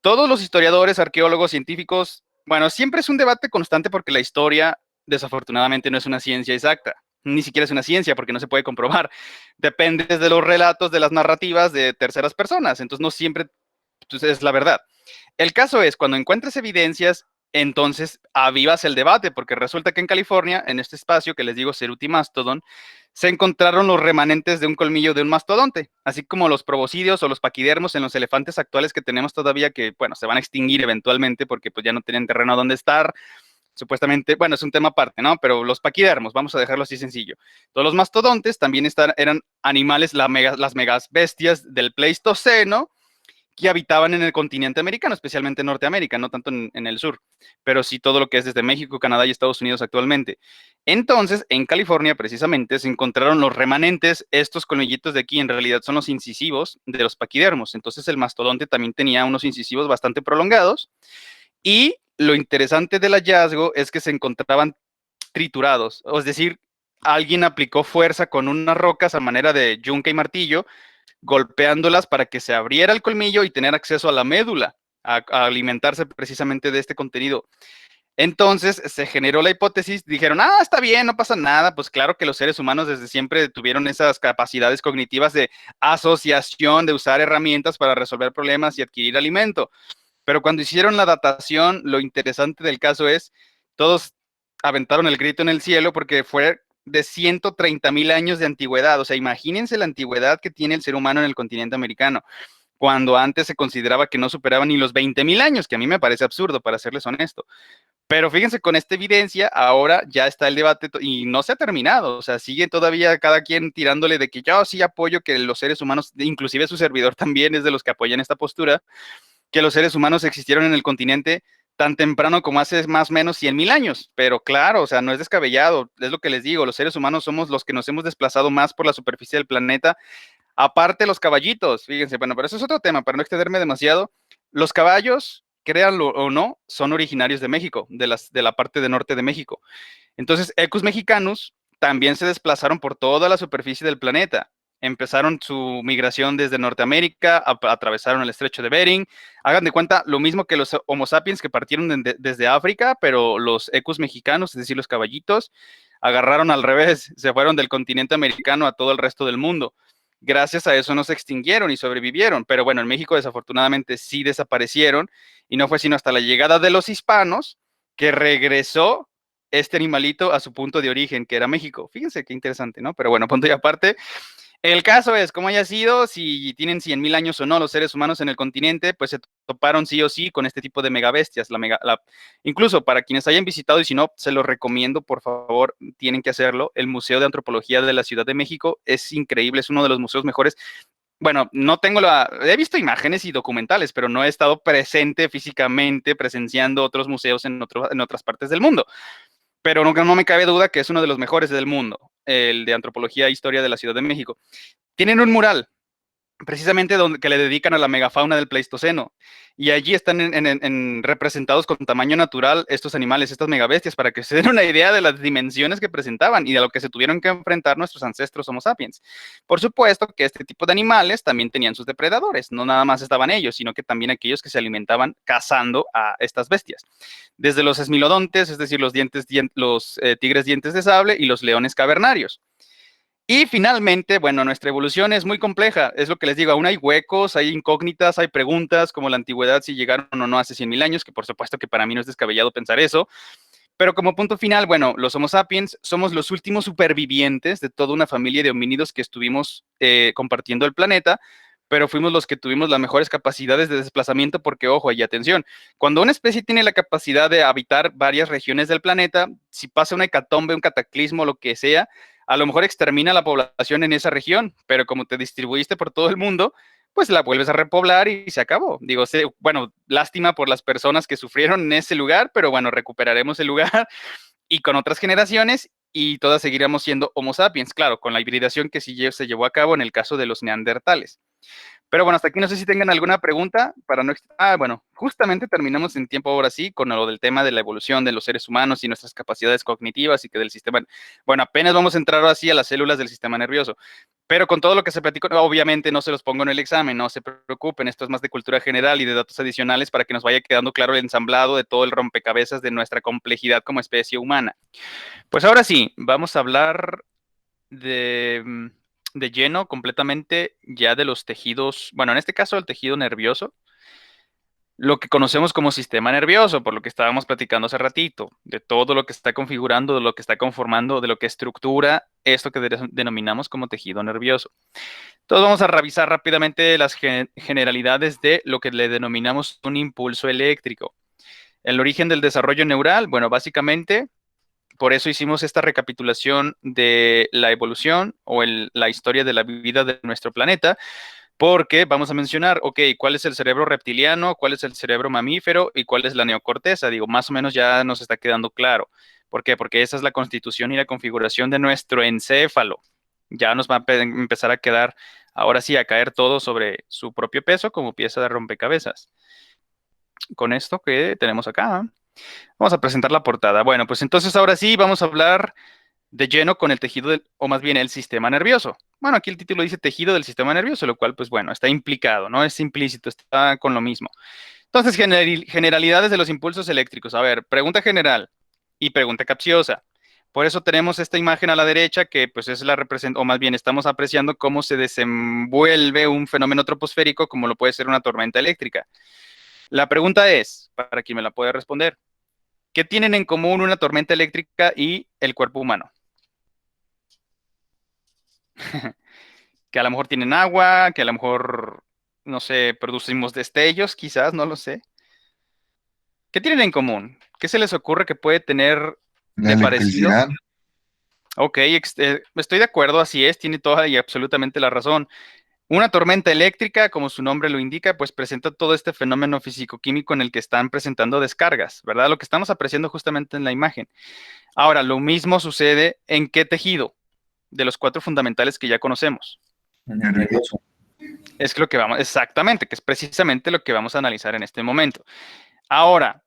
Todos los historiadores, arqueólogos, científicos, bueno, siempre es un debate constante porque la historia, desafortunadamente, no es una ciencia exacta. Ni siquiera es una ciencia porque no se puede comprobar. Depende de los relatos, de las narrativas de terceras personas. Entonces, no siempre es la verdad. El caso es, cuando encuentres evidencias, entonces avivas el debate, porque resulta que en California, en este espacio que les digo Cerutimastodon, se encontraron los remanentes de un colmillo de un mastodonte, así como los proboscidios o los paquidermos en los elefantes actuales que tenemos todavía, que, bueno, se van a extinguir eventualmente porque pues ya no tienen terreno donde estar, supuestamente, bueno, es un tema aparte, ¿no? Pero los paquidermos, vamos a dejarlo así sencillo. Todos los mastodontes también eran animales, las megas bestias del Pleistoceno, que habitaban en el continente americano, especialmente en Norteamérica, no tanto en el sur, pero sí todo lo que es desde México, Canadá y Estados Unidos actualmente. Entonces, en California, precisamente, se encontraron los remanentes, estos colmillitos de aquí en realidad son los incisivos de los paquidermos. Entonces, el mastodonte también tenía unos incisivos bastante prolongados y lo interesante del hallazgo es que se encontraban triturados, es decir, alguien aplicó fuerza con unas rocas a manera de yunque y martillo, golpeándolas para que se abriera el colmillo y tener acceso a la médula, a alimentarse precisamente de este contenido. Entonces se generó la hipótesis, dijeron, ah, está bien, no pasa nada, pues claro que los seres humanos desde siempre tuvieron esas capacidades cognitivas de asociación, de usar herramientas para resolver problemas y adquirir alimento. Pero cuando hicieron la datación, lo interesante del caso es, todos aventaron el grito en el cielo porque fue de 130,000 años de antigüedad. O sea, imagínense la antigüedad que tiene el ser humano en el continente americano, cuando antes se consideraba que no superaba ni los 20,000 años, que a mí me parece absurdo, para serles honesto. Pero fíjense, con esta evidencia, ahora ya está el debate y no se ha terminado. O sea, sigue todavía cada quien tirándole de que yo sí apoyo que los seres humanos, inclusive su servidor también es de los que apoyan esta postura, que los seres humanos existieron en el continente tan temprano como hace más o menos 100,000 años. Pero claro, o sea, no es descabellado, es lo que les digo, los seres humanos somos los que nos hemos desplazado más por la superficie del planeta, aparte los caballitos, fíjense, bueno, pero eso es otro tema, para no extenderme demasiado. Los caballos, créanlo o no, son originarios de México, de la parte de norte de México. Entonces, Equus mexicanus también se desplazaron por toda la superficie del planeta. Empezaron su migración desde Norteamérica, atravesaron el estrecho de Bering. Hagan de cuenta lo mismo que los Homo sapiens que partieron desde África, pero los Equus mexicanos, es decir, los caballitos, agarraron al revés, se fueron del continente americano a todo el resto del mundo. Gracias a eso no se extinguieron y sobrevivieron, pero bueno, en México desafortunadamente sí desaparecieron y no fue sino hasta la llegada de los hispanos que regresó este animalito a su punto de origen, que era México. Fíjense qué interesante, ¿no? Pero bueno, punto y aparte. El caso es, como haya sido, si tienen 100,000 años o no los seres humanos en el continente, pues se toparon sí o sí con este tipo de megabestias. Incluso para quienes hayan visitado, y si no, se los recomiendo, por favor, tienen que hacerlo. El Museo de Antropología de la Ciudad de México es increíble, es uno de los museos mejores. Bueno, no tengo he visto imágenes y documentales, pero no he estado presente físicamente presenciando otros museos en otras partes del mundo. Pero no me cabe duda que es uno de los mejores del mundo, el de Antropología e Historia de la Ciudad de México. Tienen un mural, precisamente que le dedican a la megafauna del Pleistoceno, y allí están representados con tamaño natural estos animales, estas megabestias, para que se den una idea de las dimensiones que presentaban y de lo que se tuvieron que enfrentar nuestros ancestros Homo sapiens. Por supuesto que este tipo de animales también tenían sus depredadores, no nada más estaban ellos, sino que también aquellos que se alimentaban cazando a estas bestias. Desde los esmilodontes, es decir, los tigres dientes de sable y los leones cavernarios. Y finalmente, bueno, nuestra evolución es muy compleja, es lo que les digo, aún hay huecos, hay incógnitas, hay preguntas como la antigüedad, si llegaron o no hace 100,000 años, que por supuesto que para mí no es descabellado pensar eso, pero como punto final, bueno, los Homo sapiens somos los últimos supervivientes de toda una familia de homínidos que estuvimos compartiendo el planeta, pero fuimos los que tuvimos las mejores capacidades de desplazamiento porque, ojo, y atención, cuando una especie tiene la capacidad de habitar varias regiones del planeta, si pasa una hecatombe, un cataclismo, lo que sea, a lo mejor extermina la población en esa región, pero como te distribuiste por todo el mundo, pues la vuelves a repoblar y se acabó. Digo, bueno, lástima por las personas que sufrieron en ese lugar, pero bueno, recuperaremos el lugar y con otras generaciones y todas seguiremos siendo Homo sapiens, claro, con la hibridación que sí se llevó a cabo en el caso de los neandertales. Pero bueno, hasta aquí no sé si tengan alguna pregunta para no... bueno, justamente terminamos en tiempo ahora sí con lo del tema de la evolución de los seres humanos y nuestras capacidades cognitivas y que del sistema... Bueno, apenas vamos a entrar ahora sí a las células del sistema nervioso. Pero con todo lo que se platicó, obviamente no se los pongo en el examen, no se preocupen, esto es más de cultura general y de datos adicionales para que nos vaya quedando claro el ensamblado de todo el rompecabezas de nuestra complejidad como especie humana. Pues ahora sí, vamos a hablar de lleno completamente ya de los tejidos, bueno, en este caso el tejido nervioso, lo que conocemos como sistema nervioso, por lo que estábamos platicando hace ratito, de todo lo que está configurando, de lo que está conformando, de lo que estructura esto que denominamos como tejido nervioso. Entonces vamos a revisar rápidamente las generalidades de lo que le denominamos un impulso eléctrico. El origen del desarrollo neural, bueno, básicamente por eso hicimos esta recapitulación de la evolución o la historia de la vida de nuestro planeta, porque vamos a mencionar, ok, cuál es el cerebro reptiliano, cuál es el cerebro mamífero y cuál es la neocorteza. Digo, más o menos ya nos está quedando claro. ¿Por qué? Porque esa es la constitución y la configuración de nuestro encéfalo. Ya nos va a empezar a quedar, ahora sí, a caer todo sobre su propio peso como pieza de rompecabezas. Con esto que tenemos acá, vamos a presentar la portada. Bueno, pues entonces ahora sí vamos a hablar de lleno con el tejido, o más bien el sistema nervioso. Bueno, aquí el título dice tejido del sistema nervioso, lo cual, pues bueno, está implicado, ¿no? Es implícito, está con lo mismo. Entonces, generalidades de los impulsos eléctricos. A ver, pregunta general y pregunta capciosa. Por eso tenemos esta imagen a la derecha que pues es la representación, o más bien estamos apreciando cómo se desenvuelve un fenómeno troposférico como lo puede ser una tormenta eléctrica. La pregunta es, para quien me la puede responder, ¿qué tienen en común una tormenta eléctrica y el cuerpo humano? Que a lo mejor tienen agua, que a lo mejor, no sé, producimos destellos, quizás, no lo sé. ¿Qué tienen en común? ¿Qué se les ocurre que puede tener La de parecido? electricidad. Ok, estoy de acuerdo, así es, tiene toda y absolutamente la razón. Una tormenta eléctrica, como su nombre lo indica, pues presenta todo este fenómeno físico-químico en el que están presentando descargas, ¿verdad? Lo que estamos apreciando justamente en la imagen. Ahora, lo mismo sucede en qué tejido de los 4 fundamentales que ya conocemos. Nervioso. Es lo que vamos, exactamente, que es precisamente lo que vamos a analizar en este momento. Ahora,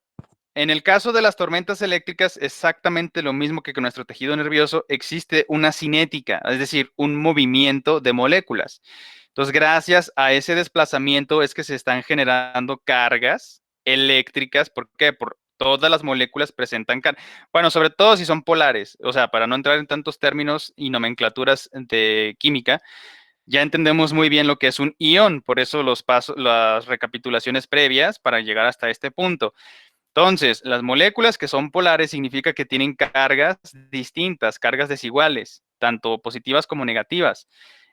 en el caso de las tormentas eléctricas, exactamente lo mismo que con nuestro tejido nervioso, existe una cinética, es decir, un movimiento de moléculas. Entonces, gracias a ese desplazamiento es que se están generando cargas eléctricas. ¿Por qué? Por todas las moléculas presentan carga. Bueno, sobre todo si son polares, o sea, para no entrar en tantos términos y nomenclaturas de química, ya entendemos muy bien lo que es un ion, por eso las recapitulaciones previas para llegar hasta este punto. Entonces, las moléculas que son polares significa que tienen cargas distintas, cargas desiguales, tanto positivas como negativas.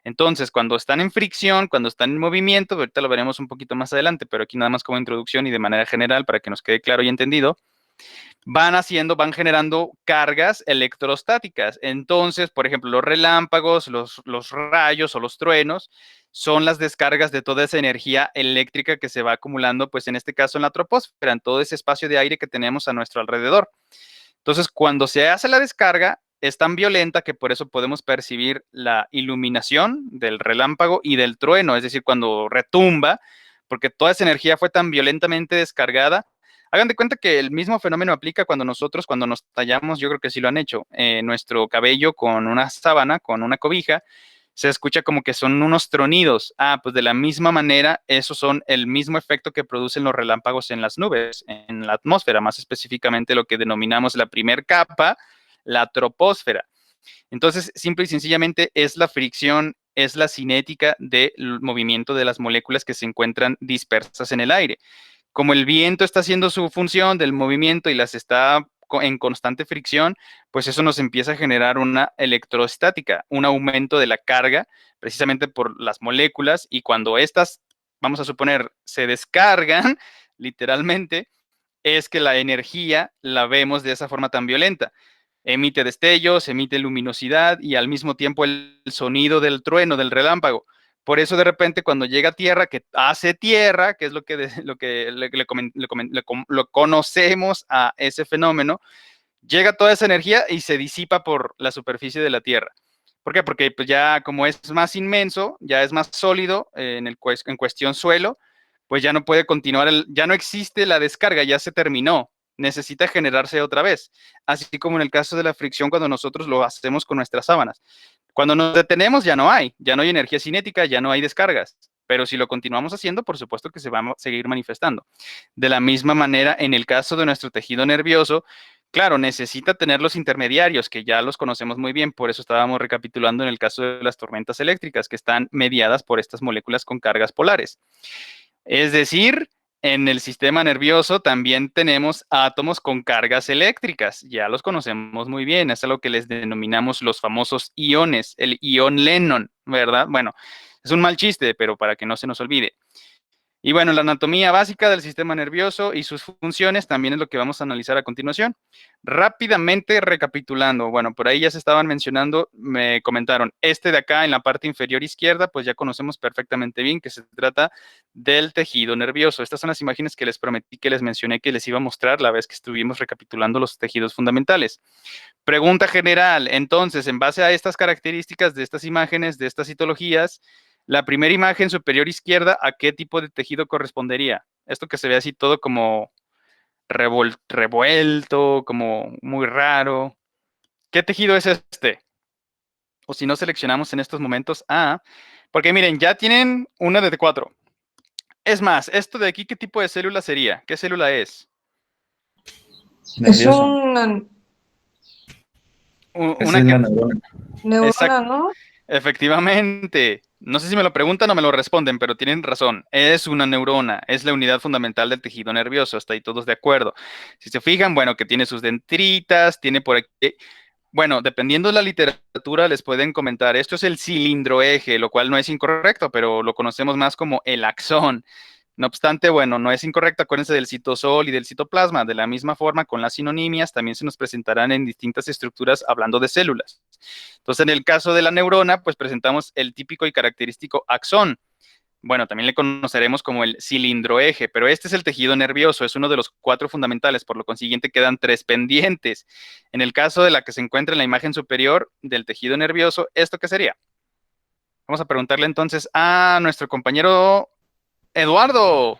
Entonces, cuando están en fricción, cuando están en movimiento, ahorita lo veremos un poquito más adelante, pero aquí nada más como introducción y de manera general para que nos quede claro y entendido, van generando cargas electrostáticas. Entonces, por ejemplo, los relámpagos, los rayos o los truenos son las descargas de toda esa energía eléctrica que se va acumulando, pues en este caso en la troposfera, en todo ese espacio de aire que tenemos a nuestro alrededor. Entonces, cuando se hace la descarga, es tan violenta que por eso podemos percibir la iluminación del relámpago y del trueno, es decir, cuando retumba, porque toda esa energía fue tan violentamente descargada. Hagan de cuenta que el mismo fenómeno aplica cuando cuando nos tallamos, yo creo que sí lo han hecho, nuestro cabello con una sábana, con una cobija, se escucha como que son unos tronidos. Ah, pues de la misma manera, esos son el mismo efecto que producen los relámpagos en las nubes, en la atmósfera, más específicamente lo que denominamos la primer capa, la troposfera. Entonces, simple y sencillamente es la fricción, es la cinética del movimiento de las moléculas que se encuentran dispersas en el aire. Como el viento está haciendo su función del movimiento y las está en constante fricción, pues eso nos empieza a generar una electrostática, un aumento de la carga, precisamente por las moléculas, y cuando estas, vamos a suponer, se descargan, literalmente, es que la energía la vemos de esa forma tan violenta. Emite destellos, emite luminosidad y al mismo tiempo el sonido del trueno, del relámpago. Por eso de repente cuando llega a tierra, que hace tierra, que es lo que lo conocemos a ese fenómeno, llega toda esa energía y se disipa por la superficie de la Tierra. ¿Por qué? Porque pues ya como es más inmenso, ya es más sólido en cuestión suelo, pues ya no puede continuar, ya no existe la descarga, ya se terminó, necesita generarse otra vez. Así como en el caso de la fricción cuando nosotros lo hacemos con nuestras sábanas. Cuando nos detenemos ya no hay energía cinética, ya no hay descargas. Pero si lo continuamos haciendo, por supuesto que se va a seguir manifestando. De la misma manera, en el caso de nuestro tejido nervioso, claro, necesita tener los intermediarios, que ya los conocemos muy bien, por eso estábamos recapitulando en el caso de las tormentas eléctricas, que están mediadas por estas moléculas con cargas polares. Es decir, en el sistema nervioso también tenemos átomos con cargas eléctricas, ya los conocemos muy bien, es a lo que les denominamos los famosos iones, el ion Lennon, ¿verdad? Bueno, es un mal chiste, pero para que no se nos olvide. Y bueno, la anatomía básica del sistema nervioso y sus funciones también es lo que vamos a analizar a continuación. Rápidamente recapitulando, bueno, por ahí ya se estaban mencionando, me comentaron, este de acá en la parte inferior izquierda, pues ya conocemos perfectamente bien que se trata del tejido nervioso. Estas son las imágenes que les prometí que les mencioné que les iba a mostrar la vez que estuvimos recapitulando los tejidos fundamentales. Pregunta general, entonces, en base a estas características de estas imágenes, de estas citologías, la primera imagen superior izquierda, ¿a qué tipo de tejido correspondería? Esto que se ve así todo como revuelto, como muy raro. ¿Qué tejido es este? O si no seleccionamos en estos momentos A, porque miren, ya tienen una de 4. Es más, esto de aquí, ¿qué tipo de célula sería? ¿Qué célula es? Es Nervioso. una Esa es la neurona. neurona, ¿no? Efectivamente. No sé si me lo preguntan o me lo responden, pero tienen razón. Es una neurona, es la unidad fundamental del tejido nervioso. Hasta ahí todos de acuerdo. Si se fijan, bueno, que tiene sus dendritas, tiene por aquí. Bueno, dependiendo de la literatura, les pueden comentar. Esto es el cilindroeje, lo cual no es incorrecto, pero lo conocemos más como el axón. No obstante, bueno, no es incorrecto, acuérdense del citosol y del citoplasma. De la misma forma, con las sinonimias también se nos presentarán en distintas estructuras hablando de células. Entonces, en el caso de la neurona, pues presentamos el típico y característico axón. Bueno, también le conoceremos como el cilindroeje, pero este es el tejido nervioso, es uno de los 4 fundamentales, por lo consiguiente quedan 3 pendientes. En el caso de la que se encuentra en la imagen superior del tejido nervioso, ¿esto qué sería? Vamos a preguntarle entonces a nuestro compañero Eduardo.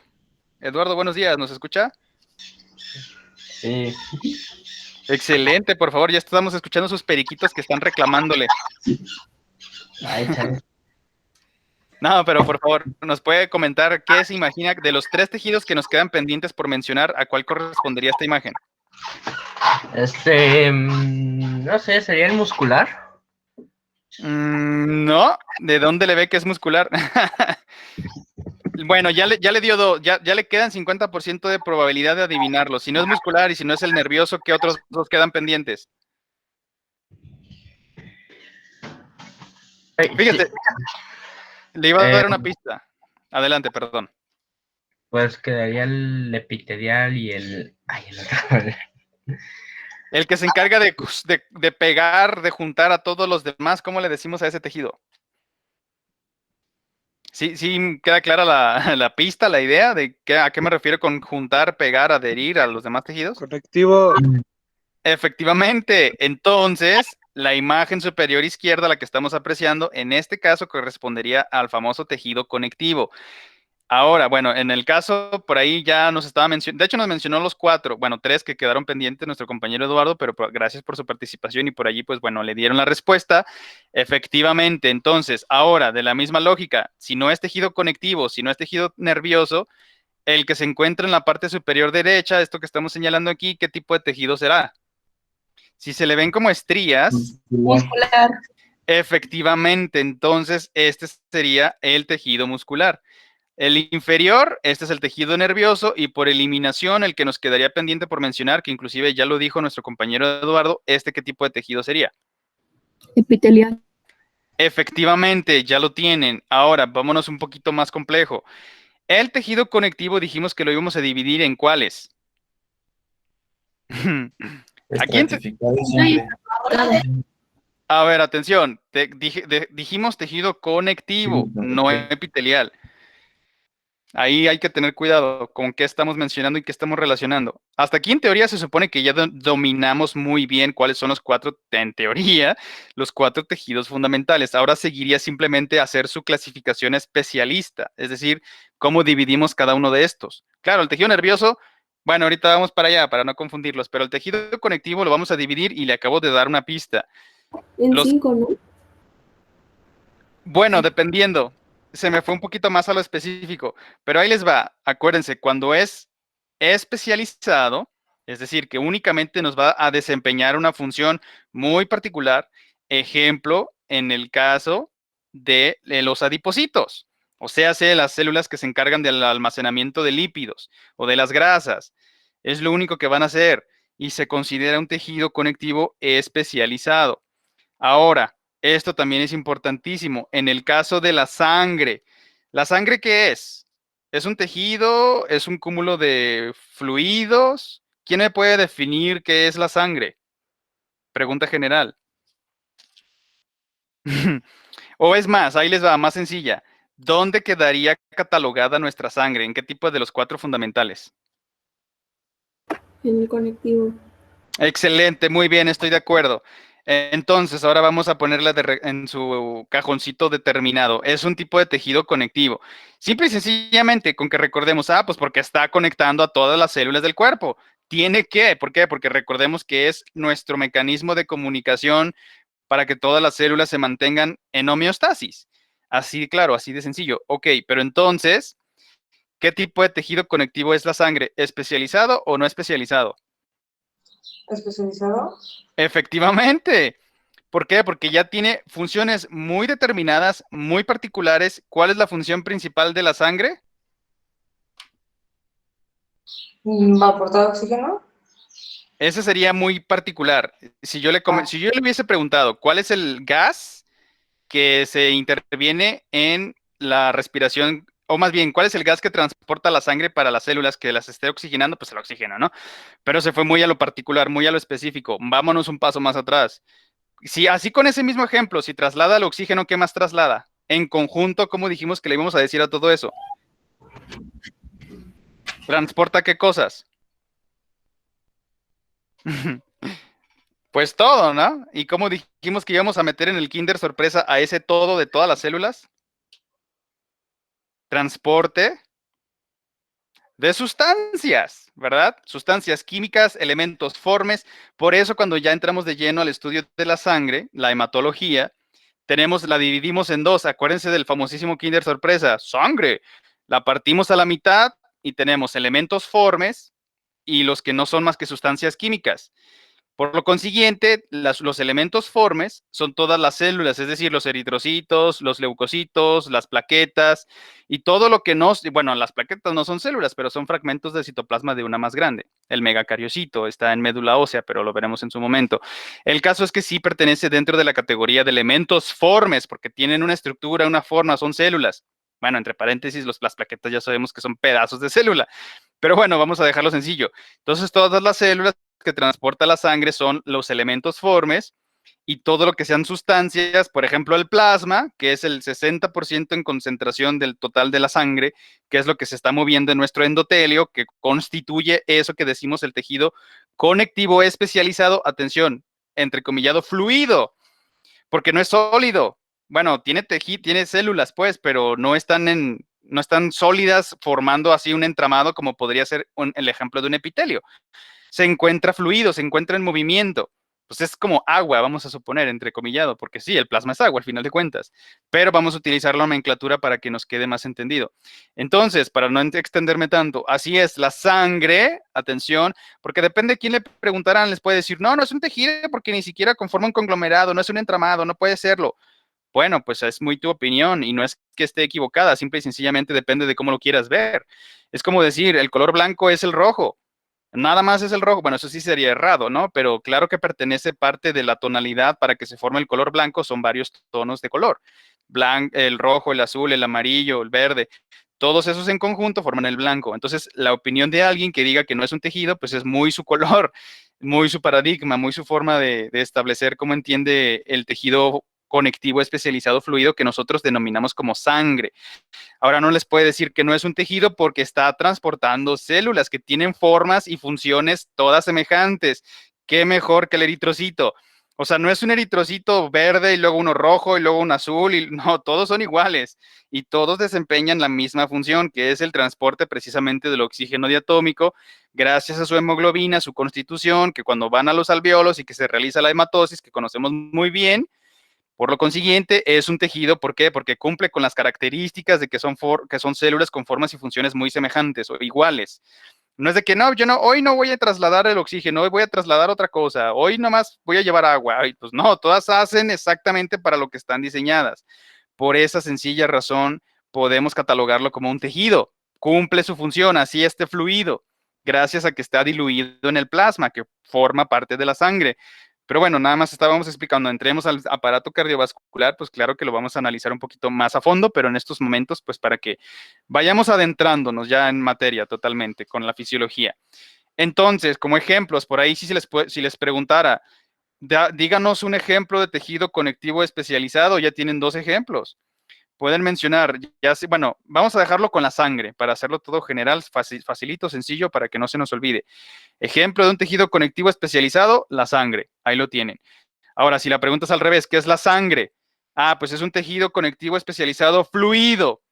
Eduardo, buenos días, ¿nos escucha? Sí. Excelente, por favor, ya estamos escuchando sus periquitos que están reclamándole. Ay, chale. No, pero por favor, ¿nos puede comentar qué se imagina de los 3 tejidos que nos quedan pendientes por mencionar, a cuál correspondería esta imagen? No sé, ¿sería el muscular? No, ¿de dónde le ve que es muscular? Bueno, ya le dio ya le quedan 50% de probabilidad de adivinarlo. Si no es muscular y si no es el nervioso, ¿qué otros dos quedan pendientes? Fíjate, le iba a dar una pista. Adelante, perdón. Pues quedaría el epitelial y el... Ay, el otro. El que se encarga de pegar, de juntar a todos los demás, ¿cómo le decimos a ese tejido? Sí, queda clara la pista, la idea de a qué me refiero con juntar, pegar, adherir a los demás tejidos. Conectivo. Efectivamente, entonces la imagen superior izquierda, la que estamos apreciando, en este caso correspondería al famoso tejido conectivo. Ahora, bueno, en el caso, por ahí ya nos estaba mencionando, de hecho nos mencionó los 4, bueno, 3 que quedaron pendientes nuestro compañero Eduardo, pero gracias por su participación y por allí, pues bueno, le dieron la respuesta. Efectivamente, entonces, ahora, de la misma lógica, si no es tejido conectivo, si no es tejido nervioso, el que se encuentra en la parte superior derecha, esto que estamos señalando aquí, ¿qué tipo de tejido será? Si se le ven como estrías, Muscular. efectivamente, entonces este sería el tejido muscular. El inferior, este es el tejido nervioso y por eliminación, el que nos quedaría pendiente por mencionar, que inclusive ya lo dijo nuestro compañero Eduardo, ¿qué tipo de tejido sería? Epitelial. Efectivamente, ya lo tienen. Ahora, vámonos un poquito más complejo. El tejido conectivo dijimos que lo íbamos a dividir en ¿cuáles? ¿A quién A ver, atención, dijimos tejido conectivo, no epitelial. Ahí hay que tener cuidado con qué estamos mencionando y qué estamos relacionando. Hasta aquí en teoría se supone que ya dominamos muy bien cuáles son en teoría, los 4 tejidos fundamentales. Ahora seguiría simplemente hacer su clasificación especialista, es decir, cómo dividimos cada uno de estos. Claro, el tejido nervioso, bueno, ahorita vamos para allá para no confundirlos, pero el tejido conectivo lo vamos a dividir y le acabo de dar una pista. En 5, ¿no? Bueno, dependiendo. Se me fue un poquito más a lo específico, pero ahí les va. Acuérdense, cuando es especializado, es decir, que únicamente nos va a desempeñar una función muy particular, ejemplo, en el caso de los adipocitos, o sea, las células que se encargan del almacenamiento de lípidos o de las grasas, es lo único que van a hacer y se considera un tejido conectivo especializado. Ahora, esto también es importantísimo. En el caso de ¿la sangre qué es? ¿Es un tejido? ¿Es un cúmulo de fluidos? ¿Quién me puede definir qué es la sangre? Pregunta general. O es más, ahí les va, más sencilla. ¿Dónde quedaría catalogada nuestra sangre? ¿En qué tipo de los 4 fundamentales? En el conectivo. Excelente, muy bien, estoy de acuerdo. Entonces, ahora vamos a ponerla en su cajoncito determinado. Es un tipo de tejido conectivo. Simple y sencillamente con que recordemos, pues porque está conectando a todas las células del cuerpo. Tiene que, ¿por qué? Porque recordemos que es nuestro mecanismo de comunicación para que todas las células se mantengan en homeostasis. Así, claro, así de sencillo. Ok, pero entonces, ¿qué tipo de tejido conectivo es la sangre? ¿Especializado o no especializado? ¿Especializado? Efectivamente. ¿Por qué? Porque ya tiene funciones muy determinadas, muy particulares. ¿Cuál es la función principal de la sangre? ¿Va a aportar oxígeno? Ese sería muy particular. Si yo le hubiese preguntado cuál es el gas que se interviene en la respiración, o más bien, ¿cuál es el gas que transporta la sangre para las células que las esté oxigenando? Pues el oxígeno, ¿no? Pero se fue muy a lo particular, muy a lo específico. Vámonos un paso más atrás. Si así con ese mismo ejemplo, si traslada el oxígeno, ¿qué más traslada? En conjunto, ¿cómo dijimos que le íbamos a decir a todo eso? ¿Transporta qué cosas? Pues todo, ¿no? ¿Y cómo dijimos que íbamos a meter en el Kinder sorpresa a ese todo de todas las células? Transporte de sustancias, ¿verdad? Sustancias químicas, elementos formes. Por eso cuando ya entramos de lleno al estudio de la sangre, la hematología, la dividimos en 2. Acuérdense del famosísimo Kinder sorpresa. Sangre. La partimos a la mitad y tenemos elementos formes y los que no son más que sustancias químicas. Por lo consiguiente, los elementos formes son todas las células, es decir, los eritrocitos, los leucocitos, las plaquetas y todo lo que bueno, las plaquetas no son células, pero son fragmentos del citoplasma de una más grande. El megacariocito está en médula ósea, pero lo veremos en su momento. El caso es que sí pertenece dentro de la categoría de elementos formes, porque tienen una estructura, una forma, son células. Bueno, entre paréntesis, las plaquetas ya sabemos que son pedazos de célula. Pero bueno, vamos a dejarlo sencillo. Entonces, todas las células que transporta la sangre son los elementos formes y todo lo que sean sustancias, por ejemplo, el plasma, que es el 60% en concentración del total de la sangre, que es lo que se está moviendo en nuestro endotelio, que constituye eso que decimos el tejido conectivo especializado, atención, entrecomillado, fluido, porque no es sólido. Bueno, tiene células, pues, pero no están sólidas formando así un entramado como podría ser el ejemplo de un epitelio. Se encuentra fluido, se encuentra en movimiento. Pues es como agua, vamos a suponer, entrecomillado, porque sí, el plasma es agua al final de cuentas, pero vamos a utilizar la nomenclatura para que nos quede más entendido. Entonces, para no extenderme tanto, así es, la sangre, atención, porque depende de quién le preguntarán, les puede decir, no, no es un tejido porque ni siquiera conforma un conglomerado, no es un entramado, no puede serlo. Bueno, pues es muy tu opinión y no es que esté equivocada, simple y sencillamente depende de cómo lo quieras ver. Es como decir, el color blanco es el rojo. Nada más es el rojo. Bueno, eso sí sería errado, ¿no? Pero claro que pertenece parte de la tonalidad para que se forme el color blanco, son varios tonos de color. El rojo, el azul, el amarillo, el verde. Todos esos en conjunto forman el blanco. Entonces, la opinión de alguien que diga que no es un tejido, pues es muy su color, muy su paradigma, muy su forma de establecer cómo entiende el tejido conectivo especializado fluido que nosotros denominamos como sangre. Ahora no les puede decir que no es un tejido porque está transportando células que tienen formas y funciones todas semejantes. ¿Qué mejor que el eritrocito? O sea, no es un eritrocito verde y luego uno rojo y luego un azul, y no, todos son iguales y todos desempeñan la misma función, que es el transporte precisamente del oxígeno diatómico, gracias a su hemoglobina, su constitución, que cuando van a los alveolos y que se realiza la hematosis, que conocemos muy bien. Por lo consiguiente, es un tejido, ¿por qué? Porque cumple con las características de que son células con formas y funciones muy semejantes o iguales. No es de que no, hoy no voy a trasladar el oxígeno, hoy voy a trasladar otra cosa, hoy nomás voy a llevar agua. Ay, pues no, todas hacen exactamente para lo que están diseñadas. Por esa sencilla razón, podemos catalogarlo como un tejido. Cumple su función, así este fluido, gracias a que está diluido en el plasma, que forma parte de la sangre. Pero bueno, nada más estábamos explicando, entremos al aparato cardiovascular, pues claro que lo vamos a analizar un poquito más a fondo, pero en estos momentos, pues para que vayamos adentrándonos ya en materia totalmente con la fisiología. Entonces, como ejemplos, por ahí si les preguntara, díganos un ejemplo de tejido conectivo especializado, ya tienen 2 ejemplos. Pueden mencionar, bueno, vamos a dejarlo con la sangre para hacerlo todo general, facilito, sencillo, para que no se nos olvide. Ejemplo de un tejido conectivo especializado, la sangre. Ahí lo tienen. Ahora, si la pregunta es al revés, ¿qué es la sangre? Ah, pues es un tejido conectivo especializado fluido.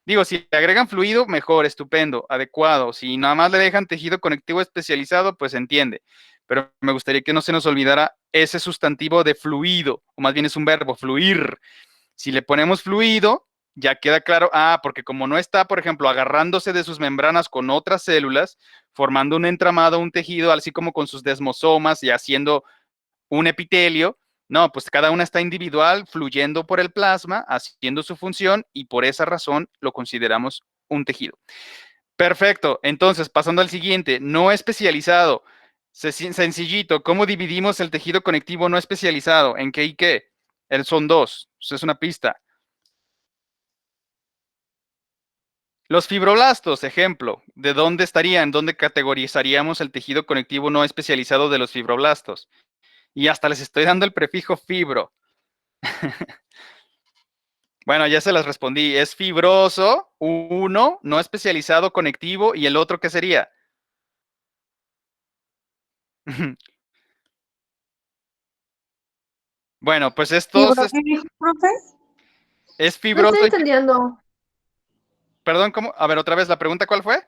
Digo, si le agregan fluido, mejor, estupendo, adecuado. Si nada más le dejan tejido conectivo especializado, pues entiende. Pero me gustaría que no se nos olvidara ese sustantivo de fluido, o más bien es un verbo, fluir. Si le ponemos fluido, ya queda claro, porque como no está, por ejemplo, agarrándose de sus membranas con otras células, formando un entramado, un tejido, así como con sus desmosomas y haciendo un epitelio, no, pues cada una está individual, fluyendo por el plasma, haciendo su función y por esa razón lo consideramos un tejido. Perfecto, entonces pasando al siguiente, no especializado, sencillito, ¿cómo dividimos el tejido conectivo no especializado? ¿En qué y qué? Son 2, es una pista. Los fibroblastos, ejemplo, ¿de dónde estarían? ¿Dónde categorizaríamos el tejido conectivo no especializado de los fibroblastos? Y hasta les estoy dando el prefijo fibro. Bueno, ya se las respondí. Es fibroso, uno, no especializado conectivo, y el otro, ¿qué sería? Bueno, pues ¿Qué dijo, profe? es No fibroso. estoy entendiendo. Perdón, ¿cómo? A ver, otra vez, ¿la pregunta cuál fue?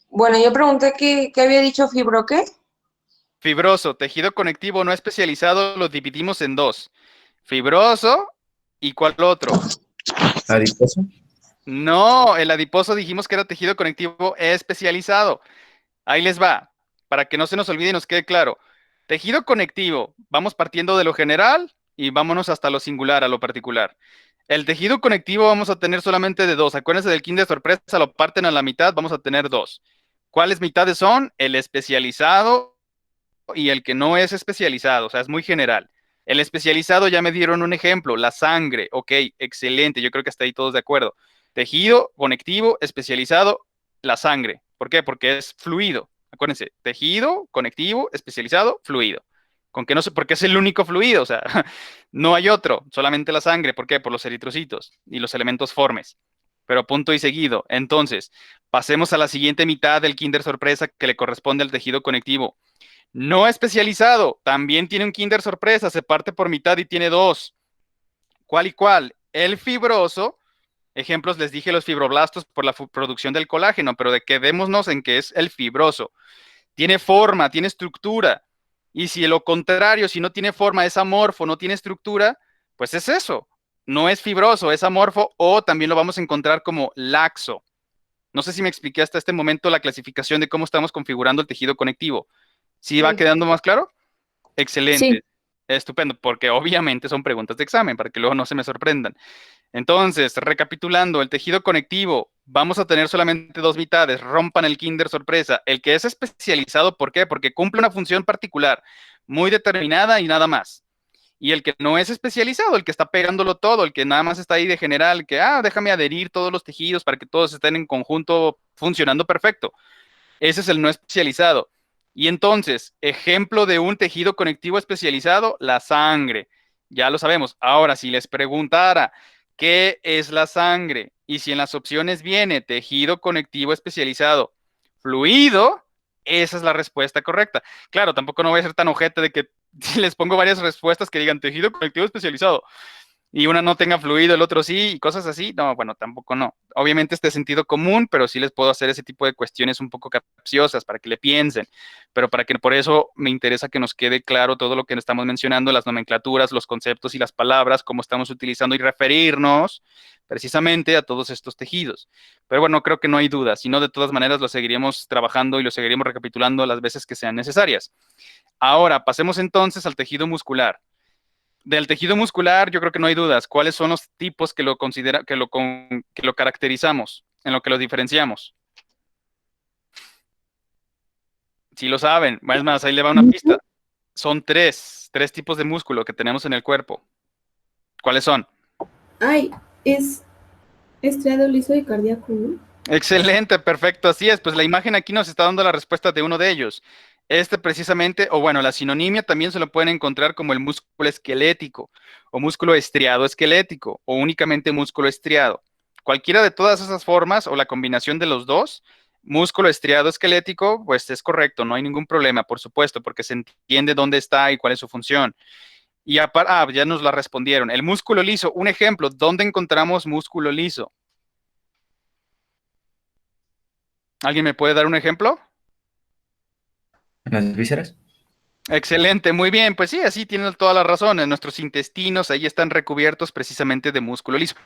Bueno, yo pregunté qué había dicho fibro, ¿qué? Fibroso, tejido conectivo no especializado, lo dividimos en 2. Fibroso, ¿y cuál otro? ¿Adiposo? No, el adiposo dijimos que era tejido conectivo especializado. Ahí les va, para que no se nos olvide y nos quede claro. Tejido conectivo, vamos partiendo de lo general y vámonos hasta lo singular, a lo particular. El tejido conectivo vamos a tener solamente de dos. Acuérdense del kinder sorpresa, lo parten a la mitad, vamos a tener dos. ¿Cuáles mitades son? El especializado y el que no es especializado, o sea, es muy general. El especializado ya me dieron un ejemplo, la sangre, ok, excelente, yo creo que hasta ahí todos de acuerdo. Tejido conectivo, especializado, la sangre. ¿Por qué? Porque es fluido. Acuérdense, tejido, conectivo, especializado, fluido. Con que no sé, porque es el único fluido, o sea, no hay otro, solamente la sangre. ¿Por qué? Por los eritrocitos y los elementos formes. Pero punto y seguido. Entonces, pasemos a la siguiente mitad del kinder sorpresa que le corresponde al tejido conectivo. No especializado, también tiene un kinder sorpresa, se parte por mitad y tiene dos. ¿Cuál y cuál? El fibroso, ejemplos les dije los fibroblastos por la producción del colágeno, pero de quedémonos en que es el fibroso. Tiene forma, tiene estructura. Y si lo contrario, si no tiene forma, es amorfo, no tiene estructura, pues es eso. No es fibroso, es amorfo o también lo vamos a encontrar como laxo. No sé si me expliqué hasta este momento la clasificación de cómo estamos configurando el tejido conectivo. ¿Sí va Sí. quedando más claro? Sí. Excelente. Estupendo, porque obviamente son preguntas de examen para que luego no se me sorprendan. Entonces, recapitulando, el tejido conectivo, vamos a tener solamente dos mitades, rompan el kinder sorpresa. El que es especializado, ¿por qué? Porque cumple una función particular, muy determinada y nada más. Y el que no es especializado, el que está pegándolo todo, el que nada más está ahí de general, que, déjame adherir todos los tejidos para que todos estén en conjunto funcionando perfecto. Ese es el no especializado. Y entonces, ejemplo de un tejido conectivo especializado, la sangre. Ya lo sabemos. Ahora, si les preguntara, ¿qué es la sangre? Y si en las opciones viene tejido conectivo especializado, fluido, esa es la respuesta correcta. Claro, tampoco no voy a ser tan ojete de que si les pongo varias respuestas que digan tejido conectivo especializado, y una no tenga fluido, el otro sí, y cosas así, no, bueno, tampoco no. Obviamente este sentido común, pero sí les puedo hacer ese tipo de cuestiones un poco capciosas para que le piensen, pero para que por eso me interesa que nos quede claro todo lo que estamos mencionando, las nomenclaturas, los conceptos y las palabras, cómo estamos utilizando y referirnos precisamente a todos estos tejidos. Pero bueno, creo que no hay duda, si no, de todas maneras lo seguiríamos trabajando y lo seguiríamos recapitulando las veces que sean necesarias. Ahora, pasemos entonces al tejido muscular. Del tejido muscular, yo creo que no hay dudas. ¿Cuáles son los tipos que lo considera, que lo caracterizamos, en lo que los diferenciamos? Si lo saben, es más, ahí le va una pista. Son tres tipos de músculo que tenemos en el cuerpo. ¿Cuáles son? Ay, es estriado, liso y cardíaco, ¿no? Excelente, perfecto, así es. Pues la imagen aquí nos está dando la respuesta de uno de ellos. Este precisamente, o bueno, la sinonimia también se lo pueden encontrar como el músculo esquelético, o músculo estriado esquelético, o únicamente músculo estriado. Cualquiera de todas esas formas, o la combinación de los dos, músculo estriado esquelético, pues es correcto, no hay ningún problema, por supuesto, porque se entiende dónde está y cuál es su función. Y ya nos la respondieron. El músculo liso, un ejemplo, ¿dónde encontramos músculo liso? ¿Alguien me puede dar un ejemplo? ¿Las vísceras? Excelente, muy bien, pues sí, así tienen toda la razón. En nuestros intestinos ahí están recubiertos precisamente de músculo liso,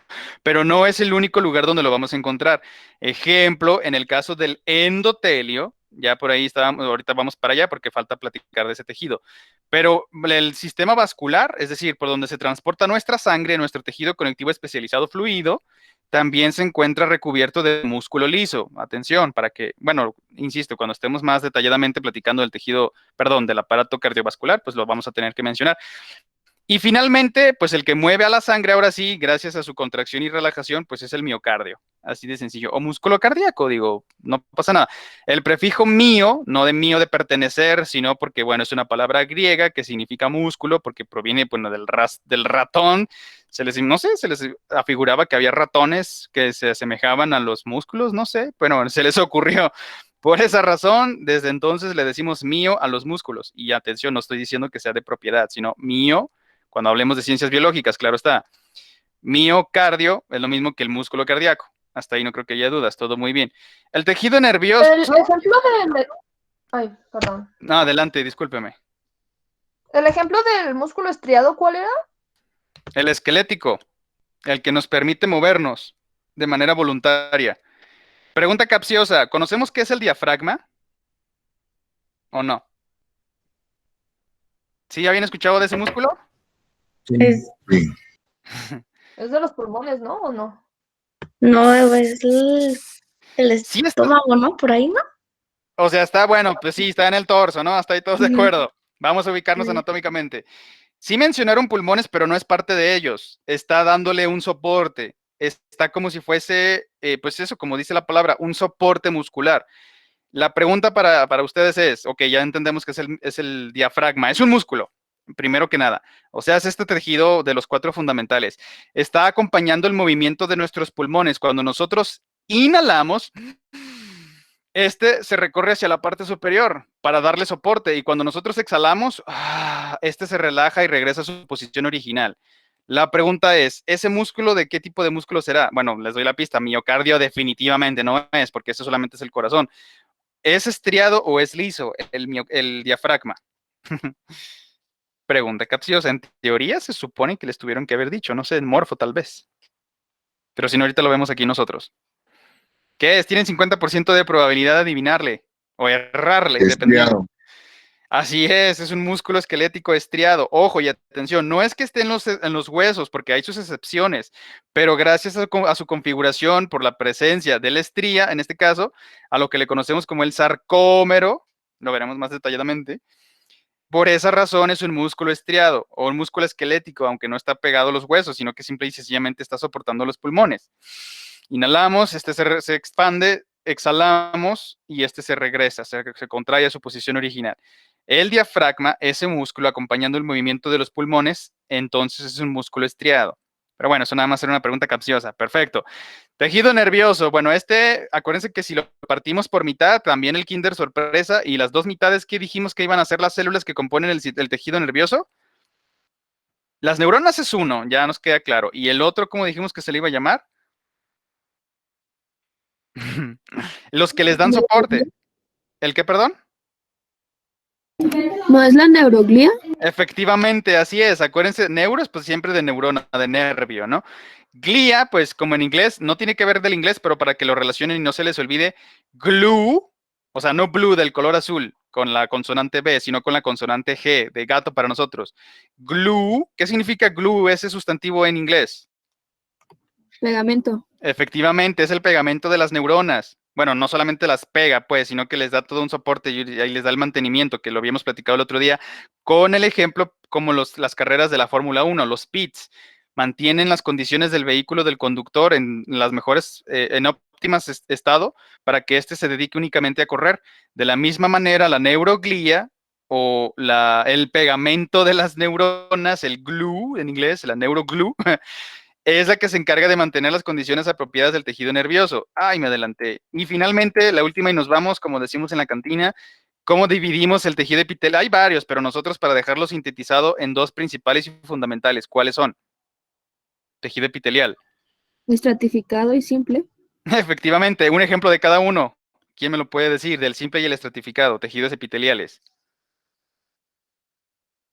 pero no es el único lugar donde lo vamos a encontrar. Ejemplo, en el caso del endotelio, ya por ahí estábamos, ahorita vamos para allá porque falta platicar de ese tejido, pero el sistema vascular, es decir, por donde se transporta nuestra sangre, nuestro tejido conectivo especializado fluido, también se encuentra recubierto de músculo liso. Atención, para que, bueno, insisto, cuando estemos más detalladamente platicando del tejido, perdón, del aparato cardiovascular, pues lo vamos a tener que mencionar. Y finalmente, pues el que mueve a la sangre ahora sí, gracias a su contracción y relajación, pues es el miocardio. Así de sencillo. O músculo cardíaco, digo, no pasa nada. El prefijo mío, no de mío de pertenecer, sino porque, bueno, es una palabra griega que significa músculo, porque proviene, bueno, del ratón. No sé, se les afiguraba que había ratones que se asemejaban a los músculos, no sé, bueno, se les ocurrió. Por esa razón, desde entonces le decimos mío a los músculos. Y atención, no estoy diciendo que sea de propiedad, sino mío cuando hablemos de ciencias biológicas, claro está. Miocardio es lo mismo que el músculo cardíaco. Hasta ahí no creo que haya dudas, todo muy bien. El tejido nervioso. El ejemplo del... Ay, perdón. No, adelante, discúlpeme. El ejemplo del músculo estriado, ¿cuál era? El esquelético, el que nos permite movernos de manera voluntaria. Pregunta capciosa, ¿conocemos qué es el diafragma? ¿O no? ¿Sí habían escuchado de ese músculo? Es, Es de los pulmones, ¿no? ¿O no? No, es el Sí está. estómago, ¿no? Por ahí, ¿no? O sea, está bueno, pues sí, está en el torso, ¿no? Hasta ahí todos de Ujú. acuerdo. Vamos a ubicarnos Sí. anatómicamente. Sí mencionaron pulmones, pero no es parte de ellos. Está dándole un soporte. Está como si fuese, pues eso, como dice la palabra, un soporte muscular. La pregunta para ustedes es, ok, ya entendemos que es el diafragma, es un músculo, primero que nada. O sea, es este tejido de los 4 fundamentales. Está acompañando el movimiento de nuestros pulmones. Cuando nosotros inhalamos, este se recorre hacia la parte superior para darle soporte y cuando nosotros exhalamos, este se relaja y regresa a su posición original. La pregunta es, ¿ese músculo de qué tipo de músculo será? Bueno, les doy la pista, miocardio definitivamente no es, porque eso solamente es el corazón. ¿Es estriado o es liso el diafragma? Pregunta capciosa. En teoría se supone que les tuvieron que haber dicho, no sé, en morfo tal vez. Pero si no, ahorita lo vemos aquí nosotros. ¿Qué es? Tienen 50% de probabilidad de adivinarle o errarle, dependiendo. estriado. Así es un músculo esquelético estriado. Ojo y atención, no es que esté en los huesos, porque hay sus excepciones, pero gracias a su configuración, por la presencia de la estría, en este caso, a lo que le conocemos como el sarcómero, lo veremos más detalladamente, por esa razón es un músculo estriado o un músculo esquelético, aunque no está pegado a los huesos, sino que simple y sencillamente está soportando los pulmones. Inhalamos, este se expande, exhalamos y este se regresa, se contrae a su posición original. El diafragma, ese músculo acompañando el movimiento de los pulmones, entonces es un músculo estriado. Pero bueno, eso nada más era una pregunta capciosa. Perfecto. Tejido nervioso. Bueno, acuérdense que si lo partimos por mitad, también el Kinder sorpresa y las 2 mitades que dijimos que iban a ser las células que componen el tejido nervioso. Las neuronas es uno, ya nos queda claro. ¿Y el otro, cómo dijimos que se le iba a llamar? Los que les dan soporte. ¿El qué, perdón? ¿No es la neuroglía? Efectivamente, así es. Acuérdense, neuros, pues siempre de neurona, de nervio, ¿no? Glía, pues como en inglés, no tiene que ver del inglés, pero para que lo relacionen y no se les olvide, glue, o sea, no blue del color azul con la consonante B, sino con la consonante G, de gato para nosotros. Glue, ¿qué significa glue, ese sustantivo en inglés? Pegamento. Efectivamente, es el pegamento de las neuronas. Bueno, no solamente las pega, pues, sino que les da todo un soporte y ahí les da el mantenimiento, que lo habíamos platicado el otro día, con el ejemplo como las carreras de la Fórmula 1, los pits, mantienen las condiciones del vehículo del conductor en las mejores, en óptimas estado, para que éste se dedique únicamente a correr. De la misma manera, la neuroglía o el pegamento de las neuronas, el glue en inglés, la neuroglue, es la que se encarga de mantener las condiciones apropiadas del tejido nervioso. Ay, me adelanté. Y finalmente, la última y nos vamos, como decimos en la cantina, ¿cómo dividimos el tejido epitelial? Hay varios, pero nosotros para dejarlo sintetizado en 2 principales y fundamentales. ¿Cuáles son? Tejido epitelial. Estratificado y simple. Efectivamente, un ejemplo de cada uno. ¿Quién me lo puede decir? Del simple y el estratificado, tejidos epiteliales.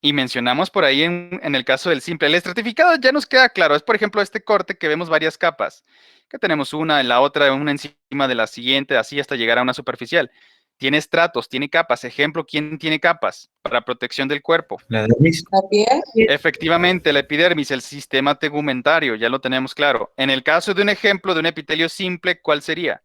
Y mencionamos por ahí en el caso del simple. El estratificado ya nos queda claro. Es, por ejemplo, este corte que vemos varias capas. Que tenemos una en la otra, una encima de la siguiente, así hasta llegar a una superficial. Tiene estratos, tiene capas. Ejemplo, ¿quién tiene capas para protección del cuerpo? La dermis. La piel. Efectivamente, la epidermis, el sistema tegumentario, ya lo tenemos claro. En el caso de un ejemplo de un epitelio simple, ¿cuál sería?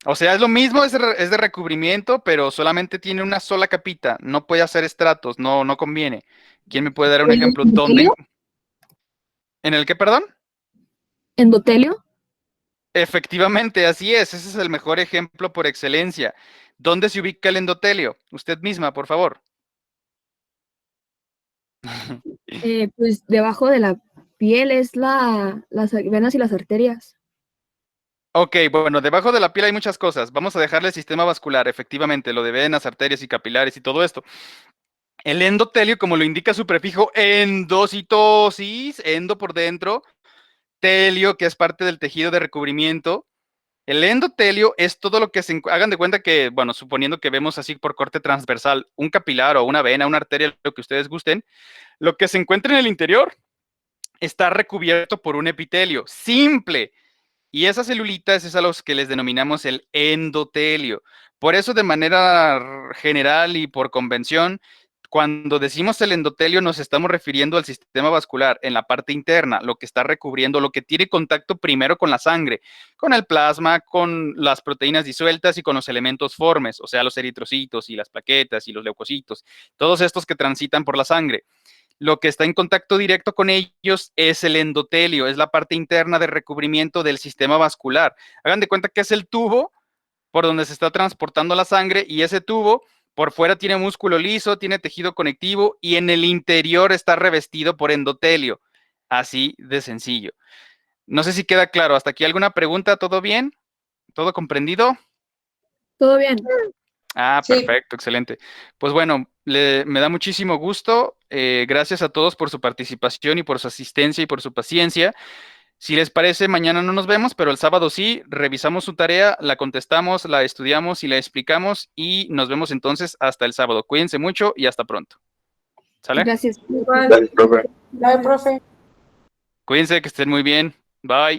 O sea, es lo mismo, es de recubrimiento, pero solamente tiene una sola capita. No puede hacer estratos, no conviene. ¿Quién me puede dar un ejemplo? ¿Dónde? ¿Endotelio? ¿En el qué, perdón? ¿Endotelio? Efectivamente, así es. Ese es el mejor ejemplo por excelencia. ¿Dónde se ubica el endotelio? Usted misma, por favor. Pues debajo de la piel es las venas y las arterias. Ok, bueno, debajo de la piel hay muchas cosas. Vamos a dejarle el sistema vascular, efectivamente, lo de venas, arterias y capilares y todo esto. El endotelio, como lo indica su prefijo endocitosis, endo por dentro, telio, que es parte del tejido de recubrimiento. El endotelio es todo lo que hagan de cuenta que, bueno, suponiendo que vemos así por corte transversal, un capilar o una vena, una arteria, lo que ustedes gusten, lo que se encuentra en el interior está recubierto por un epitelio simple. Y esas celulitas es a los que les denominamos el endotelio. Por eso, de manera general y por convención, cuando decimos el endotelio nos estamos refiriendo al sistema vascular en la parte interna, lo que está recubriendo, lo que tiene contacto primero con la sangre, con el plasma, con las proteínas disueltas y con los elementos formes, o sea, los eritrocitos y las plaquetas y los leucocitos, todos estos que transitan por la sangre. Lo que está en contacto directo con ellos es el endotelio, es la parte interna de recubrimiento del sistema vascular. Hagan de cuenta que es el tubo por donde se está transportando la sangre y ese tubo por fuera tiene músculo liso, tiene tejido conectivo y en el interior está revestido por endotelio. Así de sencillo. No sé si queda claro. ¿Hasta aquí alguna pregunta? ¿Todo bien? ¿Todo comprendido? Todo bien. Ah, Sí. perfecto, excelente. Pues bueno, me da muchísimo gusto. Gracias a todos por su participación y por su asistencia y por su paciencia. Si les parece, mañana no nos vemos, pero el sábado sí, revisamos su tarea, la contestamos, la estudiamos y la explicamos y nos vemos entonces hasta el sábado. Cuídense mucho y hasta pronto. ¿Sale? Gracias. Igual. Dale, profe. Bye, profe. Cuídense, que estén muy bien. Bye.